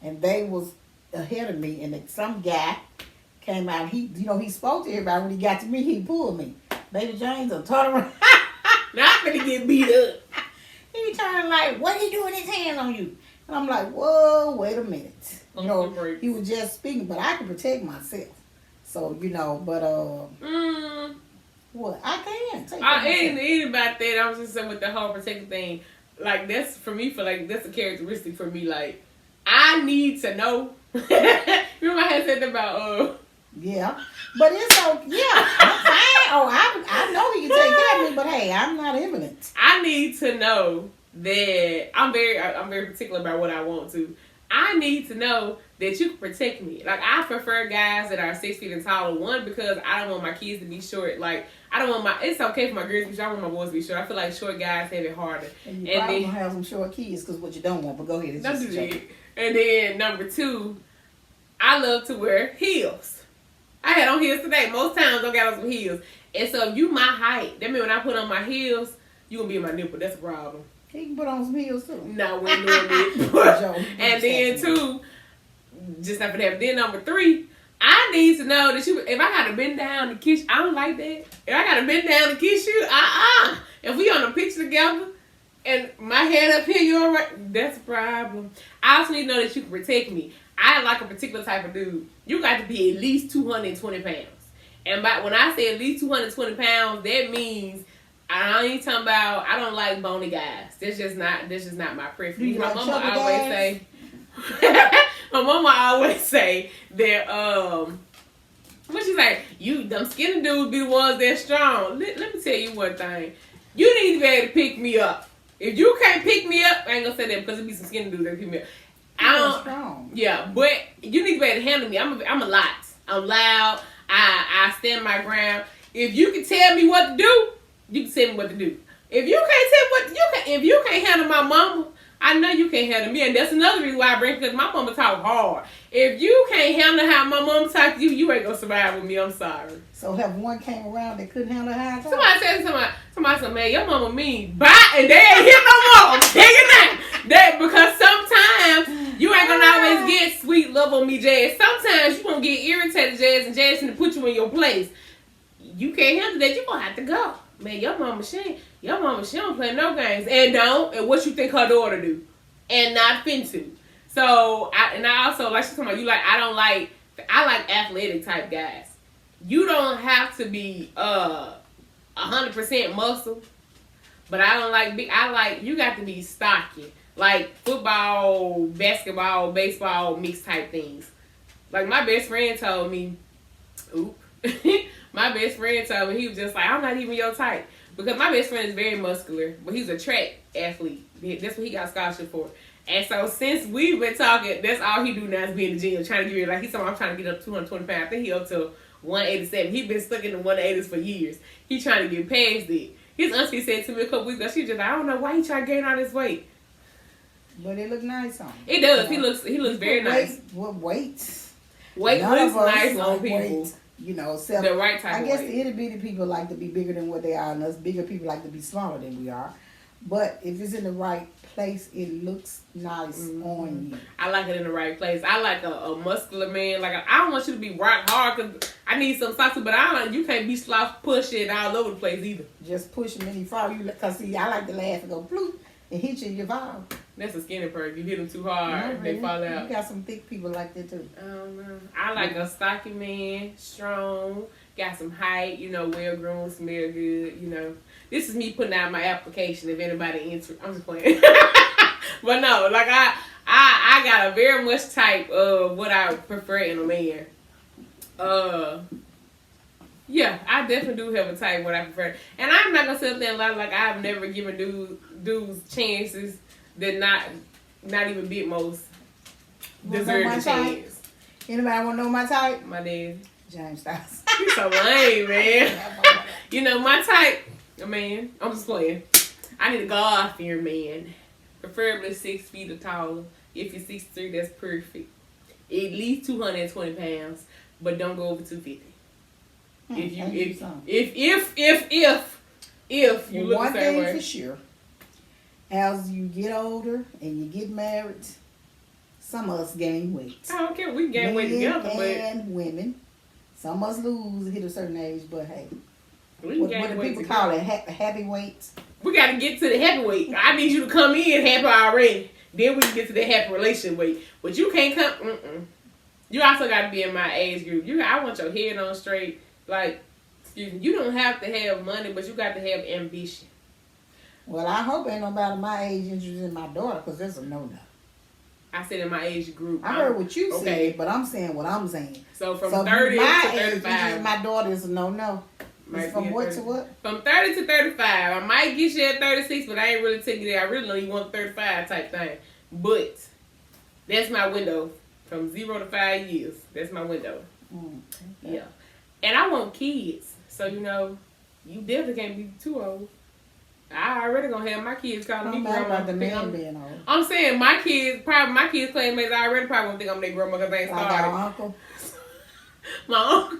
and they was ahead of me, and some guy came out. He spoke to everybody. When he got to me, he pulled me. Baby James will turn around. Now I'm finna get beat up. He turned like, what he doing his hand on you? And I'm like, whoa, wait a minute. You know, he was just speaking, but I can protect myself. So, you know, but what? I can. It ain't about that. I was just saying with the whole protecting thing. Like, that's for me, that's a characteristic for me. Like, I need to know. Remember I had said that about yeah, but it's okay. Yeah, I'm fine. I know he can take care of me, but hey, I'm not imminent. I need to know that I'm very particular about what I want to. I need to know that you can protect me. Like, I prefer guys that are 6 feet and taller. One, because I don't want my kids to be short. Like, I don't want it's okay for my girls to be short. I want my boys to be short. I feel like short guys have it harder. And you probably gonna have some short kids because what you don't want. But go ahead. Don't do that. And then number 2, I love to wear heels. I had on heels today. Most times I got on some heels. And so if you my height, that means when I put on my heels, you gonna be in my nipple. That's a problem. He can put on some heels too. No, we're doing it. And then 2, just not for that. Then number 3, I need to know that if I gotta bend down to kiss you, I don't like that. If I gotta bend down to kiss you, If we on a picture together and my head up here, you alright? That's a problem. I also need to know that you can protect me. I like a particular type of dude. You got to be at least 220 pounds. And when I say at least 220 pounds, that means I ain't talking about, I don't like bony guys. That's just not my preference. My mama always say my mama always say that what she say, them skinny dudes be the ones that's strong. Let me tell you one thing. You need to be able to pick me up. If you can't pick me up, I ain't gonna say that because it be some skinny dudes that pick me up. Strong. Yeah, but you need to be able to handle me. I'm a lot. I'm loud. I stand my ground. If you can tell me what to do, you can tell me what to do. If you can't handle my mama, I know you can't handle me, and that's another reason why I bring, because my mama talk hard. If you can't handle how my mama talk to you, you ain't gonna survive with me. I'm sorry. So have one came around that couldn't handle how I talk? Somebody said, man, your mama mean. Bye, and they ain't here no more. I'm telling you that because sometimes you ain't gonna always get sweet love on me, Jazz. Sometimes you gonna get irritated, Jazz, and Jazz gonna put you in your place. You can't handle that. You gonna have to go. Man, your mama, she don't play no games. And what you think her daughter do? And not finna. So, I also, like she's talking about, I like athletic type guys. You don't have to be 100% muscle, but I don't like you got to be stocky. Like football, basketball, baseball, mixed type things. Like my best friend told me, my best friend told me, he was just like, I'm not even your type. Because my best friend is very muscular, but he's a track athlete. That's what he got a scholarship for. And so since we've been talking, that's all he do now is be in the gym, trying to get rid. Like he's talking, I'm trying to get up 220 pounds. I think he up to 187. He's been stuck in the 180s for years. He's trying to get past it. His auntie said to me a couple weeks ago, she just like, I don't know why he trying to gain all this weight. But it look nice on him. It does. He looks very nice. What weight? Weight looks nice on people. Weight, you know, the right type I guess of weight. the itty bitty people like to be bigger than what they are, and us bigger people like to be smaller than we are. But if it's in the right place, it looks nice on you. I like it in the right place. I like a muscular man. Like I don't want you to be rock hard because I need some sauce, but you can't be sloth pushing all over the place either. Just push him and he fall. Because see, I like to laugh and go bloop and hit you in your vibe. That's a skinny person. You hit them too hard, they fall out. You got some thick people like that too. I don't know. I like a stocky man, strong, got some height, well grown, smell good, This is me putting out my application if anybody interested. I'm just playing. But no, like I got a very much type of what I prefer in a man. Yeah, I definitely do have a type what I prefer. And I'm not gonna sit up there and lie like I've never given dudes chances that not even bit most deserve the chance. Anybody wanna know my type? My dad. James Styles. You're so lame, man. My type, man, I'm just playing. I need a God-fearing man. Preferably 6 feet or taller. If you're 6'3", that's perfect. At least 220 pounds, but don't go over 250. If you look one the same thing way. for sure, as you get older and you get married, some of us gain weight. I don't care. We can gain weight together, and women. Some of us lose hit a certain age, but hey, what do people together. call it? Happy weight. We got to get to the happy weight. I need you to come in happy already. Then we can get to the happy relationship weight. But you can't come. You also got to be in my age group. I want your head on straight. Like, excuse me, you don't have to have money, but you got to have ambition. Well, I hope ain't nobody my age interested in my daughter, because that's a no-no. I said in my age group. I heard what you said, but I'm saying what I'm saying. So from 30 to 35. My daughter is a no-no. From what to what? From 30 to 35. I might get you at 36, but I ain't really taking it. I really don't even want 35 type thing. But that's my window. From 0 to 5 years. That's my window. Okay. Yeah. And I want kids. So, you definitely can't be too old. I already gonna have my kids calling me grandma. About the man being old. I'm saying my kids classmates already probably won't think I'm their grandma because they ain't started. Like our uncle. My uncle.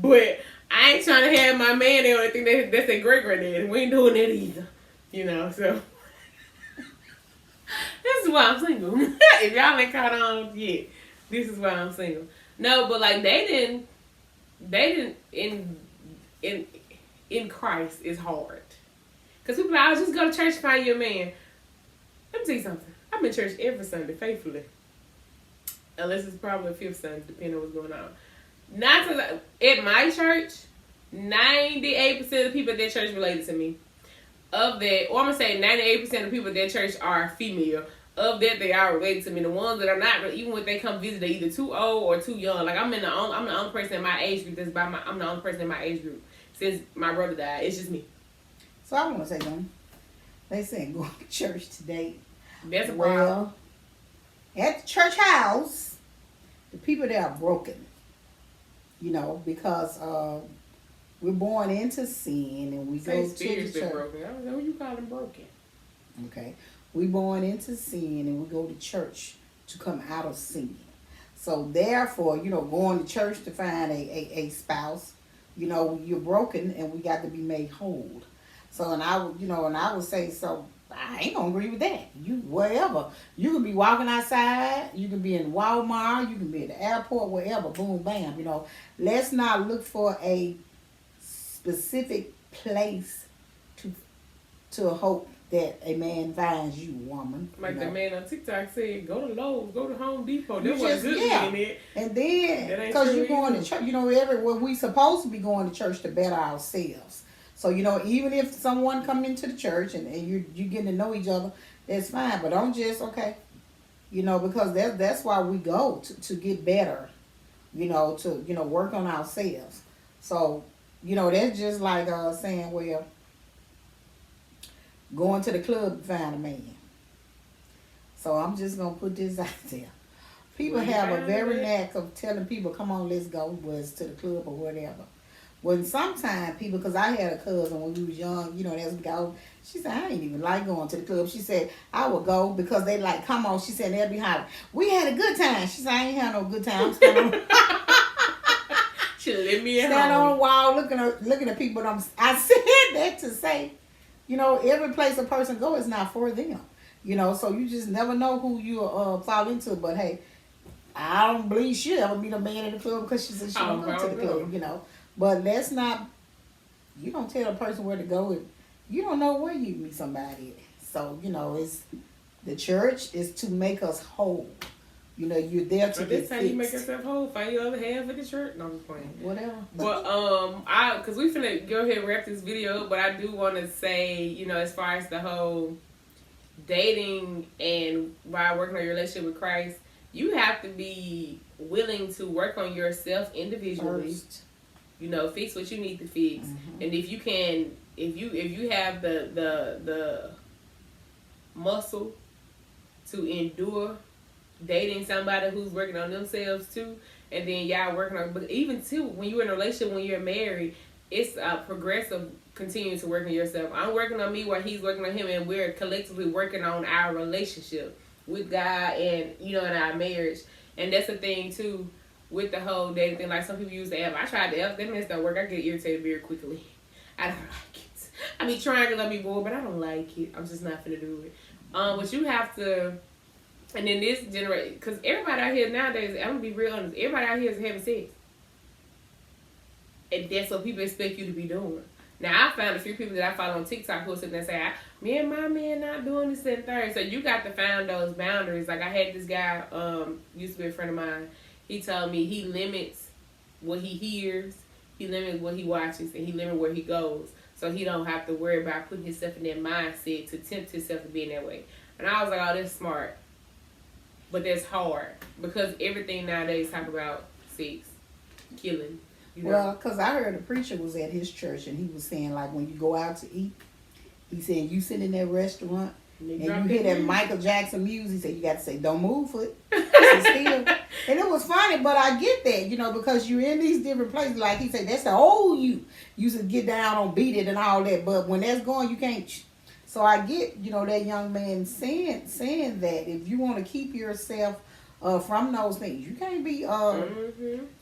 But I ain't trying to have my man there and think that's their great granddad. We ain't doing that either. So this is why I'm single. If y'all ain't caught on yet, this is why I'm single. No, but like they didn't in Christ is hard. Because people are like, just go to church and find your man. Let me tell you something. I've been to church every Sunday, faithfully. Unless it's probably a fifth Sunday, depending on what's going on. At my church, 98% of the people at that church related to me. Of that, or I'm going to say 98% of the people at that church are female. Of that, they are related to me. The ones that are not, even when they come visit, they're either too old or too young. Like I'm the only person in my age group I'm the only person in my age group since my brother died. It's just me. So I want to say something. They said going to church today. That's a problem. At the church house, the people there are broken. Because we're born into sin and we go to the church. Broken. I don't know who you call them broken. Okay. We're born into sin and we go to church to come out of sin. So therefore, going to church to find a spouse, you're broken and we got to be made whole. So, and I would say, so I ain't gonna agree with that. Wherever. You can be walking outside, you can be in Walmart, you can be at the airport, wherever, boom, bam, Let's not look for a specific place to hope that a man finds you, woman. Like the man on TikTok said, go to Lowe's, go to Home Depot. That was good in it. And then, because you're going to church, everywhere we supposed to be going to church to better ourselves. So, even if someone come into the church and you getting to know each other, that's fine. But don't just, because that's why we go to get better, to, work on ourselves. So, that's just like saying, well, going to the club to find a man. So I'm just going to put this out there. People have a very knack of telling people, come on, let's go, whether it's to the club or whatever. When sometimes people, because I had a cousin when we was young, as we go, she said, I ain't even like going to the club. She said, I would go because they like, come on. She said, they'll be hollering, we had a good time. She said, I ain't had no good time. She let me at stand home. on the wall looking at people. I said that to say, every place a person go is not for them. So you just never know who you fall into. But hey, I don't believe she'll ever meet a man in the club because she said she don't go to the club, But let's not, you don't tell a person where to go if you don't know where you meet somebody. So, The church is to make us whole. You know, you're there to but get this time fixed. you make yourself whole, find your other half at the church. No, I'm just playing. Whatever. But cause we finna go ahead and wrap this video up, but I do want to say, you know, as far as the whole dating and while working on your relationship with Christ, you have to be willing to work on yourself individually. First. You know, fix what you need to fix, and if you can, if you have the muscle to endure dating somebody who's working on themselves too, and then y'all working on, but even too, when you're in a relationship, when you're married, it's a progressive continuing to work on yourself. I'm working on me while he's working on him, and we're collectively working on our relationship with God and, you know, in our marriage. And that's the thing too with the whole dating thing. Like, some people use the app. I tried the app, that mess don't work. I get irritated very quickly. I don't like it. I be trying to let me bored, but I don't like it. I'm just not finna do it. But you have to. And in this generation, because everybody out here nowadays, I'm going to be real honest, everybody out here is having sex. And that's what people expect you to be doing. Now, I found a few people that I follow on TikTok who sit there and say, me and my man not doing this and third. So you got to find those boundaries. Like, I had this guy, used to be a friend of mine. He told me he limits what he hears, he limits what he watches, and he limits where he goes. So he don't have to worry about putting himself in that mindset to tempt himself to be in that way. And I was like, oh, that's smart. But that's hard because everything nowadays talk about sex, killing. You know? Well, because I heard a preacher was at his church and he was saying, like, when you go out to eat, he said, you sit in that restaurant and you hear that Michael Jackson music, he said, you got to say, don't move foot. Still. And it was funny, but I get that, you know, because you're in these different places. Like he said, that's the old you. You used to get down on beat it and all that. But when that's going, you can't. So I get, you know, that young man saying that if you want to keep yourself from those things, you can't be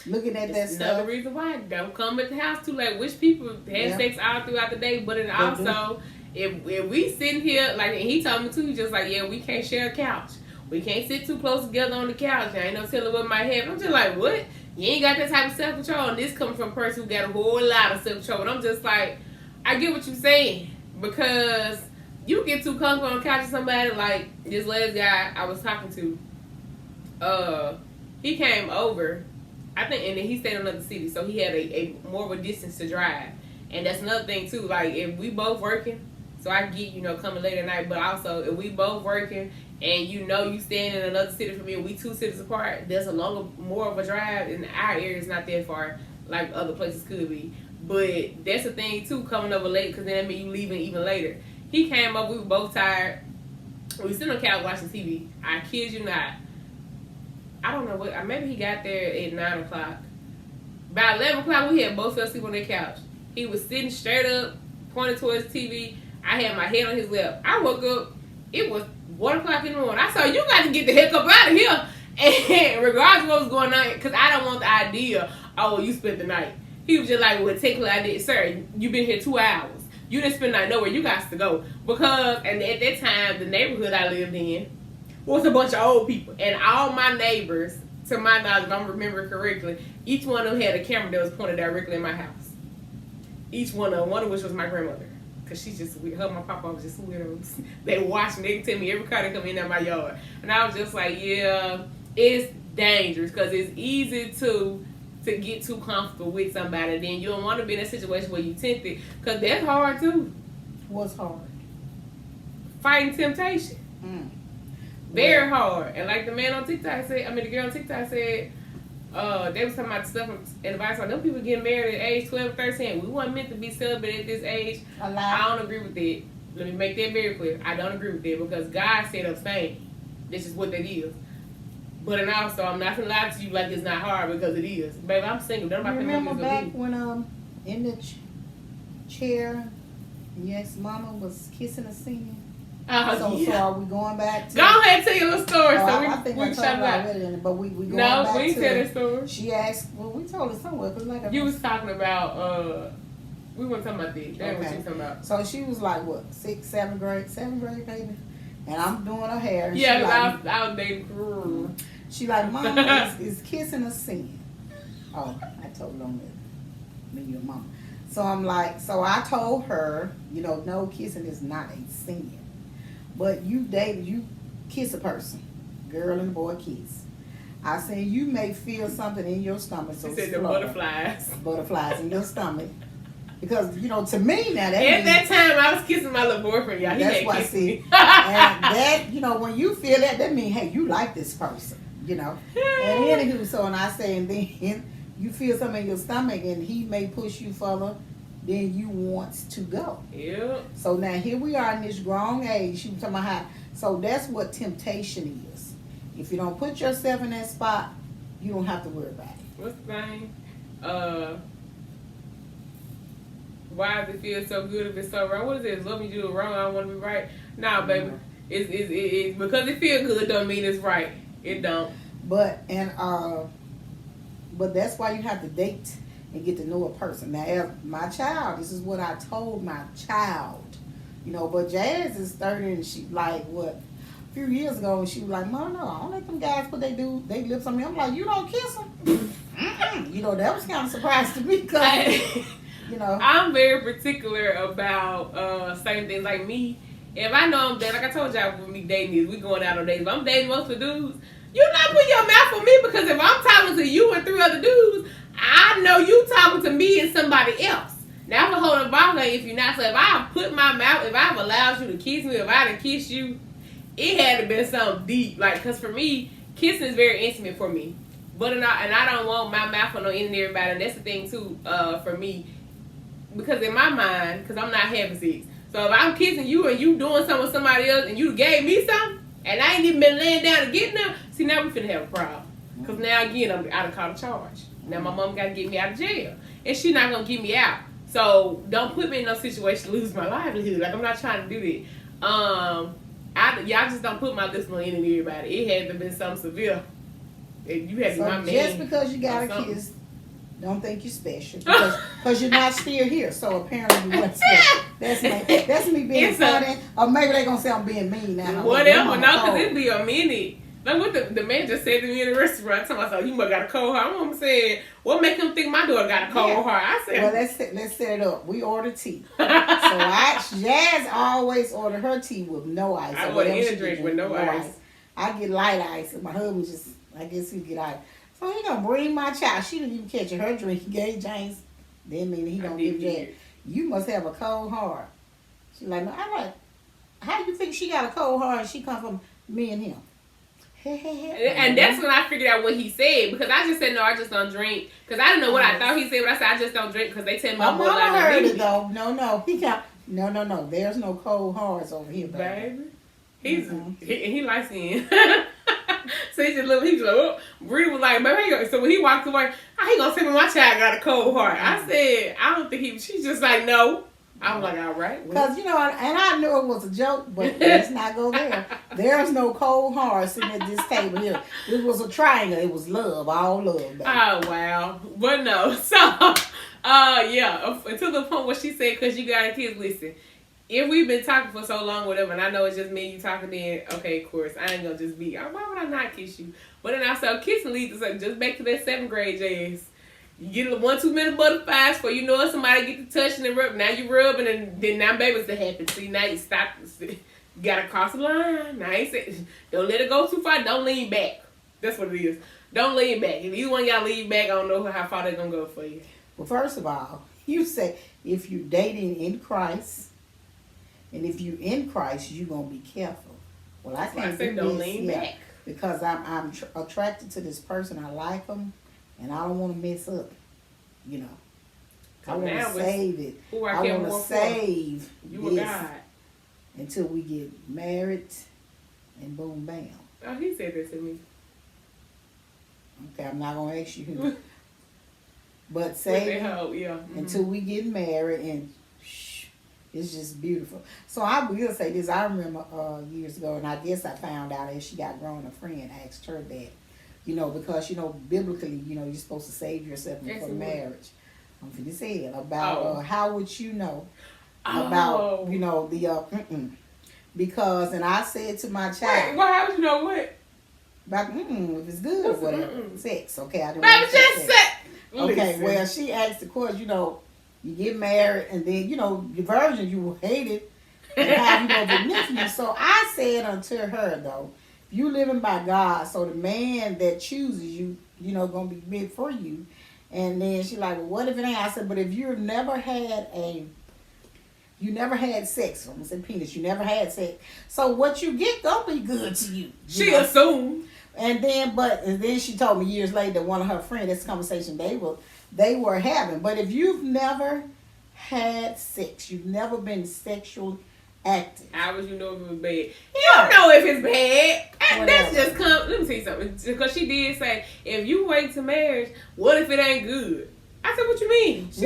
looking at that stuff. Another reason why don't come at the house too late. Which people have sex all throughout the day, but it also if we sitting here like, and he told me too, he just like, yeah, we can't share a couch. We can't sit too close together on the couch. There ain't no telling what might happen. I'm just like, what? You ain't got that type of self control, and this coming from a person who got a whole lot of self control. And I'm just like, I get what you're saying because. You get too comfortable on the couch with somebody, like this last guy I was talking to. He came over, I think, and then he stayed in another city, so he had a more of a distance to drive. And that's another thing too. Like, if we both working, so I get, you know, coming late at night, but also if we both working and you know you staying in another city from me and we 2 cities apart, there's a more of a drive, and our area is not that far like other places could be. But that's the thing too, coming over late, because then that means you leaving even later. He came up, we were both tired. We were sitting on the couch watching TV. I kid you not. I don't know what, maybe he got there at 9 o'clock. By 11 o'clock, we had both fell asleep on the couch. He was sitting straight up, pointed towards TV. I had my head on his lap. I woke up, it was 1 o'clock in the morning. I said, you got to get the heck up out of here. And regardless of what was going on, because I don't want the idea, oh, you spent the night. He was just like, well, technically I did. Sir, you've been here 2 hours. You didn't spend the night nowhere. You got to go. Because, and at that time, the neighborhood I lived in was a bunch of old people. And all my neighbors, to my knowledge, if I'm remembering correctly, each one of them had a camera that was pointed directly in my house. Each one of which was my grandmother. Because she's just weird. Her and my papa was just weirdos. They watch me. They can tell me every car that come in at my yard. And I was just like, yeah, it's dangerous. Because it's easy to get too comfortable with somebody. Then you don't want to be in a situation where you tempted. Because that's hard too. What's hard? Fighting temptation. Very hard. And like the man on TikTok said, the girl on TikTok said, they was talking about stuff and advice on them people getting married at age 12, 13. We weren't meant to be celibate at this age. I don't agree with that. Let me make that very clear. I don't agree with that because God said abstain. This is what that is. But and also, I'm not gonna lie to you like it's not hard because it is. Baby, I'm single. Don't remember back when in the chair, yes, Mama was kissing a senior. So are we going back to... Go ahead and tell your little story. I think we talked about it, but we going back to... No, we didn't tell that story. She asked... Well, we told it somewhere. Cause like you was talking about... we weren't talking about that. That's what she was talking about. So she was like, what, 7th grade, baby? And I'm doing her hair. And yeah, I was dating... She like, Mama is kissing a sin. Oh, I told her on that. Me, your mama. So I'm like... So I told her, no, kissing is not a sin. But you kiss a person. Girl and boy kiss. I said, you may feel something in your stomach. So she said the butterflies. Butterflies in your stomach. Because, to me now, that time I was kissing my little boyfriend, y'all. That's what I see. And that, when you feel that means, hey, you like this person, And anywho, so, and I say, and then you feel something in your stomach and he may push you further than you want to go. Yeah. So now here we are in this grown age. You talking about how, so that's what temptation is. If you don't put yourself in that spot, you don't have to worry about it. What's the thing? Why does it feel so good if it's so wrong? What is it? Love me do it wrong. I don't want to be right. Nah, baby. It's because it feel good don't mean it's right. It don't. But that's why you have to date and get to know a person. Now, as my child, this is what I told my child. But Jazz is 30 and she like what? A few years ago, and she was like, Mom, no, I don't let them guys put they lips on me. I'm like, you don't kiss them? That was kind of surprising to me because. I'm very particular about certain things. Like me, if I know I'm dating, like I told y'all when we dating is we going out on dates. If I'm dating most of the dudes, you're not putting your mouth on me because if I'm talking to you and 3 other dudes, I know you talking to me and somebody else. Now I'm holding back if you're not. So if I have put my mouth, if I have allowed you to kiss me, if I didn't kiss you, it had to been something deep. Like, cause for me, kissing is very intimate for me. But I don't want my mouth on any and everybody. And that's the thing too, for me. Because in my mind, because I'm not having sex. So if I'm kissing you and you doing something with somebody else and you gave me something and I ain't even been laying down to get them, see, now we finna have a problem. Because now again, I'm out of caught a charge. Now my mom got to get me out of jail. And she's not going to get me out. So don't put me in no situation to lose my livelihood. Like, I'm not trying to do that. Y'all just don't put my lips on any and everybody. It had to be something severe. You had to be my man. Just because you got a kiss, don't think you're special because you're not still here. So apparently you weren't special. That's me being funny. Or maybe they're going to say I'm being mean now. Whatever. No, because it'd be a minute. Like what the man just said to me in the restaurant. Talking about, you must got a cold heart. I'm saying, what make him think my daughter got a cold heart? I said, well, let's set it up. We order tea. So Jazz always order her tea with no ice. I order any drink with no ice. I get light ice. And my husband just, I guess he get ice. So he gonna bring my child. She didn't even catch her drink. He gave James. Then maybe he gonna give Jazz. You must have a cold heart. She's like, no. I'm like, how do you think she got a cold heart and she come from me and him? And that's when I figured out what he said, because I just said no, I just don't drink, because I didn't know what I thought he said, but I said I just don't drink because they tell me my mama heard it though. No. There's no cold hearts over here, baby. He likes in. So he just looked. He was like, oh. Bree was like, baby. So when he walked away, how he gonna tell me my child got a cold heart? I said, I don't think he. She's just like, no. I was like, all right. Because, and I knew it was a joke, but let's not go there. There's no cold heart sitting at this table here. It was a triangle. It was love, all love. Baby. Oh, wow. But no. So, yeah, until the point where she said, because you got a kid, listen, if we've been talking for so long, whatever, and I know it's just me and you talking, then, okay, of course, I ain't going to just be, why would I not kiss you? But then I said, kissing leads to just back to that 7th grade jazz. You get 1-2 minute butterflies for somebody get to touching and rub. Now you rubbing and then now babies that happen. See, now you stop. You gotta cross the line. Now I ain't say, don't let it go too far. Don't lean back. That's what it is. Don't lean back. If you want y'all lean back, I don't know how far they're gonna go for you. Well, first of all, you say if you're dating in Christ, and if you in Christ, you're gonna be careful. Well, I can't say don't lean back because I'm attracted to this person. I like them. And I don't want to mess up, I want to save it. I want to save this until we get married and boom, bam. Oh, he said that to me. Okay, I'm not going to ask you who. But save it until we get married and it's just beautiful. So I will say this. I remember years ago, and I guess I found out as she got grown, a friend asked her that. Because, biblically, you're supposed to save yourself for marriage. I'm finna say it about how would you know about, because, and I said to my child. Well, how would you know what? About, if it's good or whatever. Sex, okay, I didn't want to just sex. Okay, well, she asked the question, you get married and then, your virgin, you hate it. and have you over nephew. So I said unto her though, you living by God, so the man that chooses you, gonna be big for you. And then she like, well, what if it ain't? I said, but if you never had sex, I'm gonna say penis, you never had sex. So what you get gonna be good to you. She assumed. And then she told me years later that one of her friends, this conversation they were having. But if you've never had sex, you've never been sexually active. How would you know if it was bad? You don't know if it's bad. That's just let me tell you something. Because she did say, if you wait to marriage, what if it ain't good? I said, what you mean? She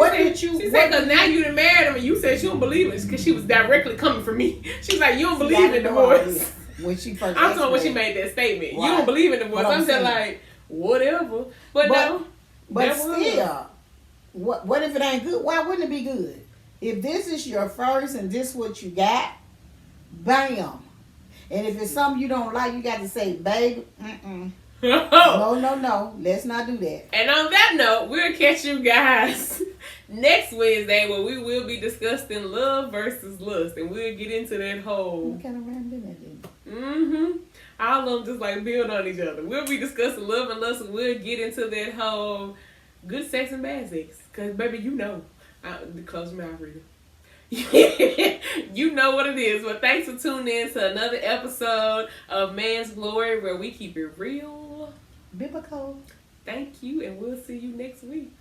said, because now you done married him and you said she don't believe it because she was directly coming from me. She's like, you don't believe in divorce. When she first I'm talking when she made that statement. Right. You don't believe in divorce. I'm just like, whatever. But no. But still, what if it ain't good? Why wouldn't it be good? If this is your first and this what you got, bam. And if it's something you don't like, you got to say, baby, no, let's not do that. And on that note, we'll catch you guys next Wednesday where we will be discussing love versus lust. And we'll get into that whole... What kind of random that is? All of them just like build on each other. We'll be discussing love and lust and we'll get into that whole good sex and bad sex. Because, baby, you know. Close your mouth, Rita. You know what it is. Well, thanks for tuning in to another episode of Man's Glory where we keep it real. Biblical. Thank you, and we'll see you next week.